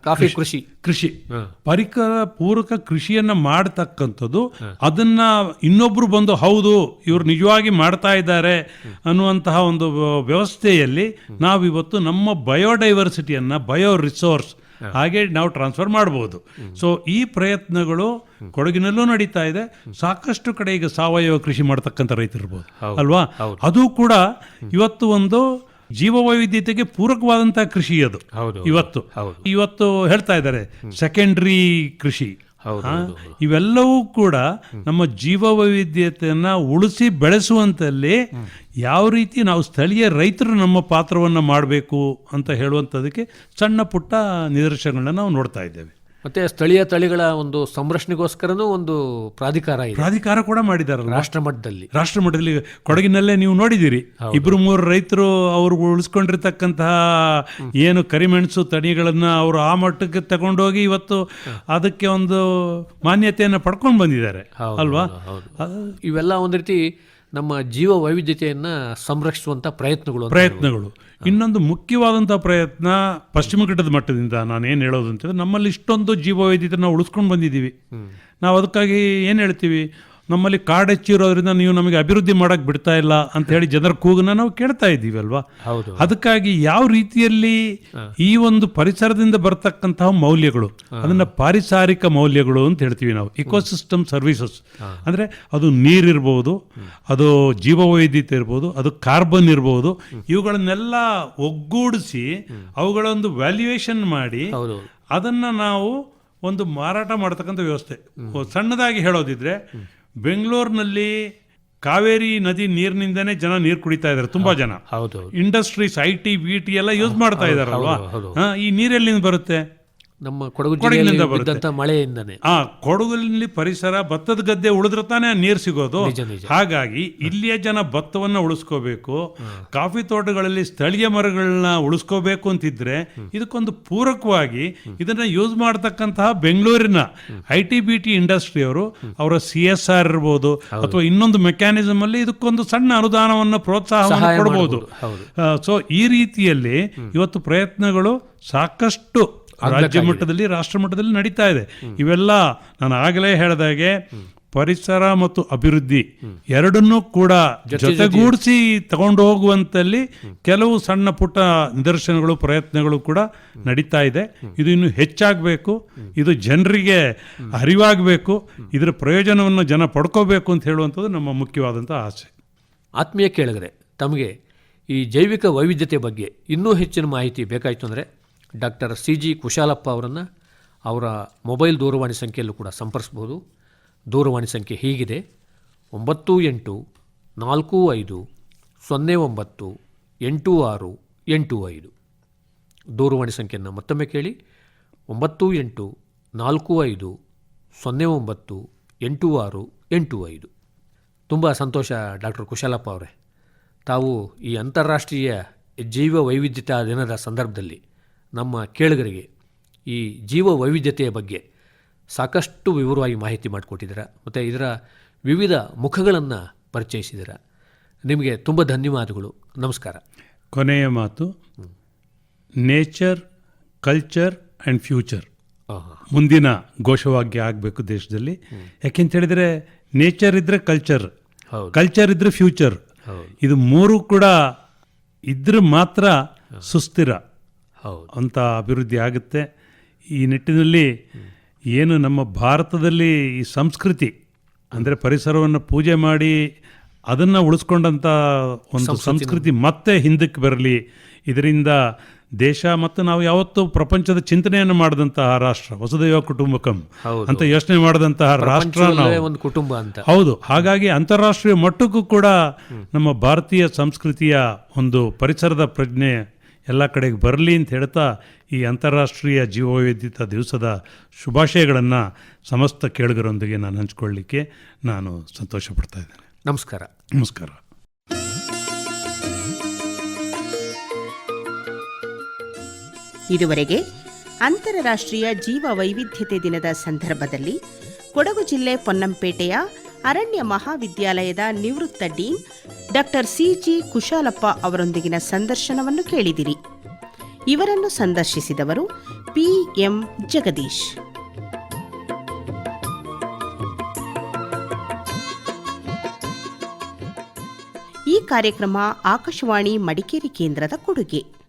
ಕಾಫಿ ಕೃಷಿ ಪರಿಸರ ಪೂರಕ ಕೃಷಿಯನ್ನ ಮಾಡತಕ್ಕಂಥದ್ದು, ಅದನ್ನ ಇನ್ನೊಬ್ರು ಬಂದು ಹೌದು ಇವರು ನಿಜವಾಗಿ ಮಾಡ್ತಾ ಇದ್ದಾರೆ ಅನ್ನುವಂತಹ ಒಂದು ವ್ಯವಸ್ಥೆಯಲ್ಲಿ ನಾವಿವತ್ತು ನಮ್ಮ ಬಯೋಡೈವರ್ಸಿಟಿಯನ್ನ ಬಯೋ ರಿಸೋರ್ಸ್ ಹಾಗೆ ನಾವು ಟ್ರಾನ್ಸ್ಫರ್ ಮಾಡಬಹುದು. ಸೊ ಈ ಪ್ರಯತ್ನಗಳು ಕೊಡಗಿನಲ್ಲೂ ನಡೀತಾ ಇದೆ. ಸಾಕಷ್ಟು ಕಡೆ ಈಗ ಸಾವಯವ ಕೃಷಿ ಮಾಡ್ತಕ್ಕಂಥ ರೈತರಿರ್ಬೋದು ಅಲ್ವಾ, ಅದು ಕೂಡ ಇವತ್ತು ಒಂದು ಜೀವ ವೈವಿಧ್ಯತೆಗೆ ಪೂರಕವಾದಂತಹ ಕೃಷಿ ಅದು. ಇವತ್ತು ಹೇಳ್ತಾ ಇದ್ದಾರೆ ಸೆಕೆಂಡರಿ ಕೃಷಿ. ಇವೆಲ್ಲವೂ ಕೂಡ ನಮ್ಮ ಜೀವ ವೈವಿಧ್ಯತೆಯನ್ನ ಉಳಿಸಿ ಬೆಳೆಸುವಂತಲ್ಲಿ ಯಾವ ರೀತಿ ನಾವು ಸ್ಥಳೀಯ ರೈತರು ನಮ್ಮ ಪಾತ್ರವನ್ನು ಮಾಡಬೇಕು ಅಂತ ಹೇಳುವಂಥದಕ್ಕೆ ಸಣ್ಣ ಪುಟ್ಟ ನಿದರ್ಶನಗಳನ್ನ ನಾವು ನೋಡ್ತಾ ಇದ್ದೇವೆ. ಮತ್ತೆ ಸ್ಥಳೀಯ ತಳಿಗಳ ಒಂದು ಸಂರಕ್ಷಣೆಗೋಸ್ಕರನೂ ಒಂದು ಪ್ರಾಧಿಕಾರ ಕೂಡ ಮಾಡಿದಾರಲ್ಲ ರಾಷ್ಟ್ರ ಮಟ್ಟದಲ್ಲಿ. ಕೊಡಗಿನಲ್ಲೇ ನೀವು ನೋಡಿದಿರಿ, 2-3 ರೈತರು ಅವರು ಉಳಿಸ್ಕೊಂಡಿರ್ತಕ್ಕಂತಹ ಏನು ಕರಿಮೆಣಸು ತಳಿಗಳನ್ನ ಅವರು ಆ ಮಟ್ಟಕ್ಕೆ ತಗೊಂಡೋಗಿ ಇವತ್ತು ಅದಕ್ಕೆ ಒಂದು ಮಾನ್ಯತೆಯನ್ನು ಪಡ್ಕೊಂಡು ಬಂದಿದ್ದಾರೆ ಅಲ್ವಾ. ಇವೆಲ್ಲ ಒಂದು ರೀತಿ ನಮ್ಮ ಜೀವ ವೈವಿಧ್ಯತೆಯನ್ನ ಸಂರಕ್ಷಿಸುವಂತ ಪ್ರಯತ್ನಗಳು. ಇನ್ನೊಂದು ಮುಖ್ಯವಾದಂತಹ ಪ್ರಯತ್ನ ಪಶ್ಚಿಮ ಘಟ್ಟದ ಮಟ್ಟದಿಂದ ನಾನೇನು ಹೇಳೋದು ಅಂತಂದ್ರೆ, ನಮ್ಮಲ್ಲಿ ಇಷ್ಟೊಂದು ಜೀವ ವೈವಿಧ್ಯತೆ ನಾವು ಉಳಿಸ್ಕೊಂಡು ಬಂದಿದ್ದೀವಿ. ನಾವು ಅದಕ್ಕಾಗಿ ಏನು ಹೇಳ್ತೀವಿ, ನಮ್ಮಲ್ಲಿ ಕಾಡು ಹೆಚ್ಚಿರೋದ್ರಿಂದ ನೀವು ನಮಗೆ ಅಭಿವೃದ್ಧಿ ಮಾಡಕ್ಕೆ ಬಿಡ್ತಾ ಇಲ್ಲ ಅಂತ ಹೇಳಿ ಜನರ ಕೂಗನ್ನ ನಾವು ಕೇಳ್ತಾ ಇದ್ದೀವಿ ಅಲ್ವಾ. ಅದಕ್ಕಾಗಿ ಯಾವ ರೀತಿಯಲ್ಲಿ ಈ ಒಂದು ಪರಿಸರದಿಂದ ಬರ್ತಕ್ಕಂತಹ ಮೌಲ್ಯಗಳು, ಅದನ್ನ ಪಾರಿಸಾರಿಕ ಮೌಲ್ಯಗಳು ಅಂತ ಹೇಳ್ತೀವಿ ನಾವು, ಇಕೋಸಿಸ್ಟಮ್ ಸರ್ವಿಸಸ್. ಅಂದ್ರೆ ಅದು ನೀರಿರ್ಬೋದು, ಅದು ಜೀವವೈವಿಧ್ಯತೆ ಇರ್ಬೋದು, ಅದು ಕಾರ್ಬನ್ ಇರ್ಬೋದು, ಇವುಗಳನ್ನೆಲ್ಲ ಒಗ್ಗೂಡಿಸಿ ಅವುಗಳೊಂದು ವ್ಯಾಲ್ಯೂಯೇಷನ್ ಮಾಡಿ ಅದನ್ನ ನಾವು ಒಂದು ಮಾರಾಟ ಮಾಡತಕ್ಕಂಥ ವ್ಯವಸ್ಥೆ. ಸಣ್ಣದಾಗಿ ಹೇಳೋದಿದ್ರೆ, ಬೆಂಗಳೂರಿನಲ್ಲಿ ಕಾವೇರಿ ನದಿ ನೀರಿನಿಂದನೇ ಜನ ನೀರು ಕುಡಿತಾ ಇದ್ದಾರೆ. ತುಂಬಾ ಜನ ಇಂಡಸ್ಟ್ರೀಸ್ IT BT ಎಲ್ಲ ಯೂಸ್ ಮಾಡ್ತಾ ಇದಾರಲ್ವಾ. ಈ ನೀರೆಲ್ಲಿಂದ ಬರುತ್ತೆ? ನಮ್ಮ ಕೊಡಗಿನಿಂದ ಬರುತ್ತೆ, ಮಳೆಯಿಂದನೇ. ಕೊಡಗಿನಲ್ಲಿ ಪರಿಸರ ಭತ್ತದ ಗದ್ದೆ ಉಳಿದ್ರೆ ತಾನೇ ನೀರು ಸಿಗೋದು. ಹಾಗಾಗಿ ಇಲ್ಲಿಯ ಜನ ಭತ್ತವನ್ನ ಉಳಿಸ್ಕೋಬೇಕು, ಕಾಫಿ ತೋಟಗಳಲ್ಲಿ ಸ್ಥಳೀಯ ಮರಗಳನ್ನ ಉಳಿಸ್ಕೋಬೇಕು ಅಂತಿದ್ರೆ ಇದಕ್ಕೊಂದು ಪೂರಕವಾಗಿ ಇದನ್ನ ಯೂಸ್ ಮಾಡತಕ್ಕಂತಹ ಬೆಂಗಳೂರಿನ IT BT ಇಂಡಸ್ಟ್ರಿಯವರು ಅವರ CSR ಇರ್ಬೋದು ಅಥವಾ ಇನ್ನೊಂದು ಮೆಕ್ಯಾನಿಸಮ್ ಅಲ್ಲಿ ಇದಕ್ಕೊಂದು ಸಣ್ಣ ಅನುದಾನವನ್ನು ಪ್ರೋತ್ಸಾಹವನ್ನು ಕೊಡಬಹುದು. ಸೊ ಈ ರೀತಿಯಲ್ಲಿ ಇವತ್ತು ಪ್ರಯತ್ನಗಳು ಸಾಕಷ್ಟು ರಾಜ್ಯ ಮಟ್ಟದಲ್ಲಿ ರಾಷ್ಟ್ರ ಮಟ್ಟದಲ್ಲಿ ನಡೀತಾ ಇದೆ. ಇವೆಲ್ಲ ನಾನು ಆಗಲೇ ಹೇಳಿದಾಗೆ ಪರಿಸರ ಮತ್ತು ಅಭಿವೃದ್ಧಿ ಎರಡನ್ನೂ ಕೂಡ ಜೊತೆಗೂಡಿಸಿ ತಗೊಂಡು ಹೋಗುವಂತಲ್ಲಿ ಕೆಲವು ಸಣ್ಣ ಪುಟ್ಟ ನಿದರ್ಶನಗಳು ಪ್ರಯತ್ನಗಳು ಕೂಡ ನಡೀತಾ ಇದೆ. ಇದು ಇನ್ನು ಹೆಚ್ಚಾಗಬೇಕು, ಇದು ಜನರಿಗೆ ಅರಿವಾಗಬೇಕು, ಇದರ ಪ್ರಯೋಜನವನ್ನು ಜನ ಪಡ್ಕೋಬೇಕು ಅಂತ ಹೇಳುವಂಥದ್ದು ನಮ್ಮ ಮುಖ್ಯವಾದಂಥ ಆಸೆ. ಆತ್ಮೀಯ ಕೇಳಿದರೆ, ತಮಗೆ ಈ ಜೈವಿಕ ವೈವಿಧ್ಯತೆ ಬಗ್ಗೆ ಇನ್ನೂ ಹೆಚ್ಚಿನ ಮಾಹಿತಿ ಬೇಕಾಯಿತು ಅಂದರೆ ಡಾಕ್ಟರ್ CG ಕುಶಾಲಪ್ಪ ಅವರನ್ನು ಅವರ ಮೊಬೈಲ್ ದೂರವಾಣಿ ಸಂಖ್ಯೆಯಲ್ಲೂ ಕೂಡ ಸಂಪರ್ಸ್ಬೋದು. ದೂರವಾಣಿ ಸಂಖ್ಯೆ ಹೀಗಿದೆ: 9845098685. ದೂರವಾಣಿ ಸಂಖ್ಯೆಯನ್ನು ಮತ್ತೊಮ್ಮೆ ಕೇಳಿ: 9845098685. ತುಂಬ ಸಂತೋಷ ಡಾಕ್ಟರ್ ಕುಶಾಲಪ್ಪ ಅವರೇ, ತಾವು ಈ ಅಂತಾರಾಷ್ಟ್ರೀಯ ಜೀವ ವೈವಿಧ್ಯತಾ ದಿನದ ಸಂದರ್ಭದಲ್ಲಿ ನಮ್ಮ ಕೇಳುಗರಿಗೆ ಈ ಜೀವ ವೈವಿಧ್ಯತೆಯ ಬಗ್ಗೆ ಸಾಕಷ್ಟು ವಿವರವಾಗಿ ಮಾಹಿತಿ ಮಾಡಿಕೊಟ್ಟಿದ್ದೀರಾ ಮತ್ತು ಇದರ ವಿವಿಧ ಮುಖಗಳನ್ನು ಪರಿಚಯಿಸಿದ್ದೀರಾ. ನಿಮಗೆ ತುಂಬ ಧನ್ಯವಾದಗಳು. ನಮಸ್ಕಾರ. ಕೊನೆಯ ಮಾತು, ನೇಚರ್, ಕಲ್ಚರ್ ಆ್ಯಂಡ್ ಫ್ಯೂಚರ್ ಮುಂದಿನ ಘೋಷವಾಕ್ಯ ಆಗಬೇಕು ದೇಶದಲ್ಲಿ. ಯಾಕೆಂತ ಹೇಳಿದರೆ ನೇಚರ್ ಇದ್ದರೆ ಕಲ್ಚರ್, ಕಲ್ಚರ್ ಇದ್ದರೆ ಫ್ಯೂಚರ್, ಇದು ಮೂರು ಕೂಡ ಇದ್ರೆ ಮಾತ್ರ ಸುಸ್ಥಿರ ಅಂತ ಅಭಿವೃದ್ಧಿ ಆಗುತ್ತೆ. ಈ ನಿಟ್ಟಿನಲ್ಲಿ ಏನು ನಮ್ಮ ಭಾರತದಲ್ಲಿ ಈ ಸಂಸ್ಕೃತಿ ಅಂದರೆ ಪರಿಸರವನ್ನು ಪೂಜೆ ಮಾಡಿ ಅದನ್ನು ಉಳಿಸ್ಕೊಂಡಂಥ ಒಂದು ಸಂಸ್ಕೃತಿ ಮತ್ತೆ ಹಿಂದಕ್ಕೆ ಬರಲಿ, ಇದರಿಂದ ದೇಶ ಮತ್ತು ನಾವು ಯಾವತ್ತೂ ಪ್ರಪಂಚದ ಚಿಂತನೆಯನ್ನು ಮಾಡಿದಂತಹ ರಾಷ್ಟ್ರ, ವಸುದೈವ ಕುಟುಂಬಕಂ ಅಂತ ಯೋಚನೆ ಮಾಡಿದಂತಹ ರಾಷ್ಟ್ರ ಒಂದು ಕುಟುಂಬ ಅಂತ. ಹೌದು. ಹಾಗಾಗಿ ಅಂತಾರಾಷ್ಟ್ರೀಯ ಮಟ್ಟಕ್ಕೂ ಕೂಡ ನಮ್ಮ ಭಾರತೀಯ ಸಂಸ್ಕೃತಿಯ ಒಂದು ಪರಿಸರದ ಪ್ರಜ್ಞೆ ಎಲ್ಲ ಕಡೆಗೆ ಬರಲಿ ಅಂತ ಹೇಳ್ತಾ ಈ ಅಂತಾರಾಷ್ಟ್ರೀಯ ಜೀವವೈವಿಧ್ಯತಾ ದಿವಸದ ಶುಭಾಶಯಗಳನ್ನು ಸಮಸ್ತ ಕೇಳುಗರೊಂದಿಗೆ ನಾನು ಹಂಚಿಕೊಳ್ಳಲಿಕ್ಕೆ ನಾನು ಸಂತೋಷ ಪಡ್ತಾ ಇದ್ದೇನೆ. ನಮಸ್ಕಾರ. ನಮಸ್ಕಾರ. ಇದುವರೆಗೆ ಅಂತಾರಾಷ್ಟ್ರೀಯ ಜೀವ ವೈವಿಧ್ಯತೆ ದಿನದ ಸಂದರ್ಭದಲ್ಲಿ ಕೊಡಗು ಜಿಲ್ಲೆ ಪೊನ್ನಂಪೇಟೆಯ ಅರಣ್ಯ ಮಹಾವಿದ್ಯಾಲಯದ ನಿವೃತ್ತ ಡೀನ್ ಡಾಕ್ಟರ್ ಸಿ.ಜಿ. ಕುಶಾಲಪ್ಪ ಅವರೊಂದಿಗಿನ ಸಂದರ್ಶನವನ್ನು ಕೇಳಿದಿರಿ. ಇವರನ್ನು ಸಂದರ್ಶಿಸಿದವರು ಪಿ.ಎಂ. ಜಗದೀಶ್. ಈ ಕಾರ್ಯಕ್ರಮ ಆಕಾಶವಾಣಿ ಮಡಿಕೇರಿ ಕೇಂದ್ರದ ಕೊಡುಗೆ.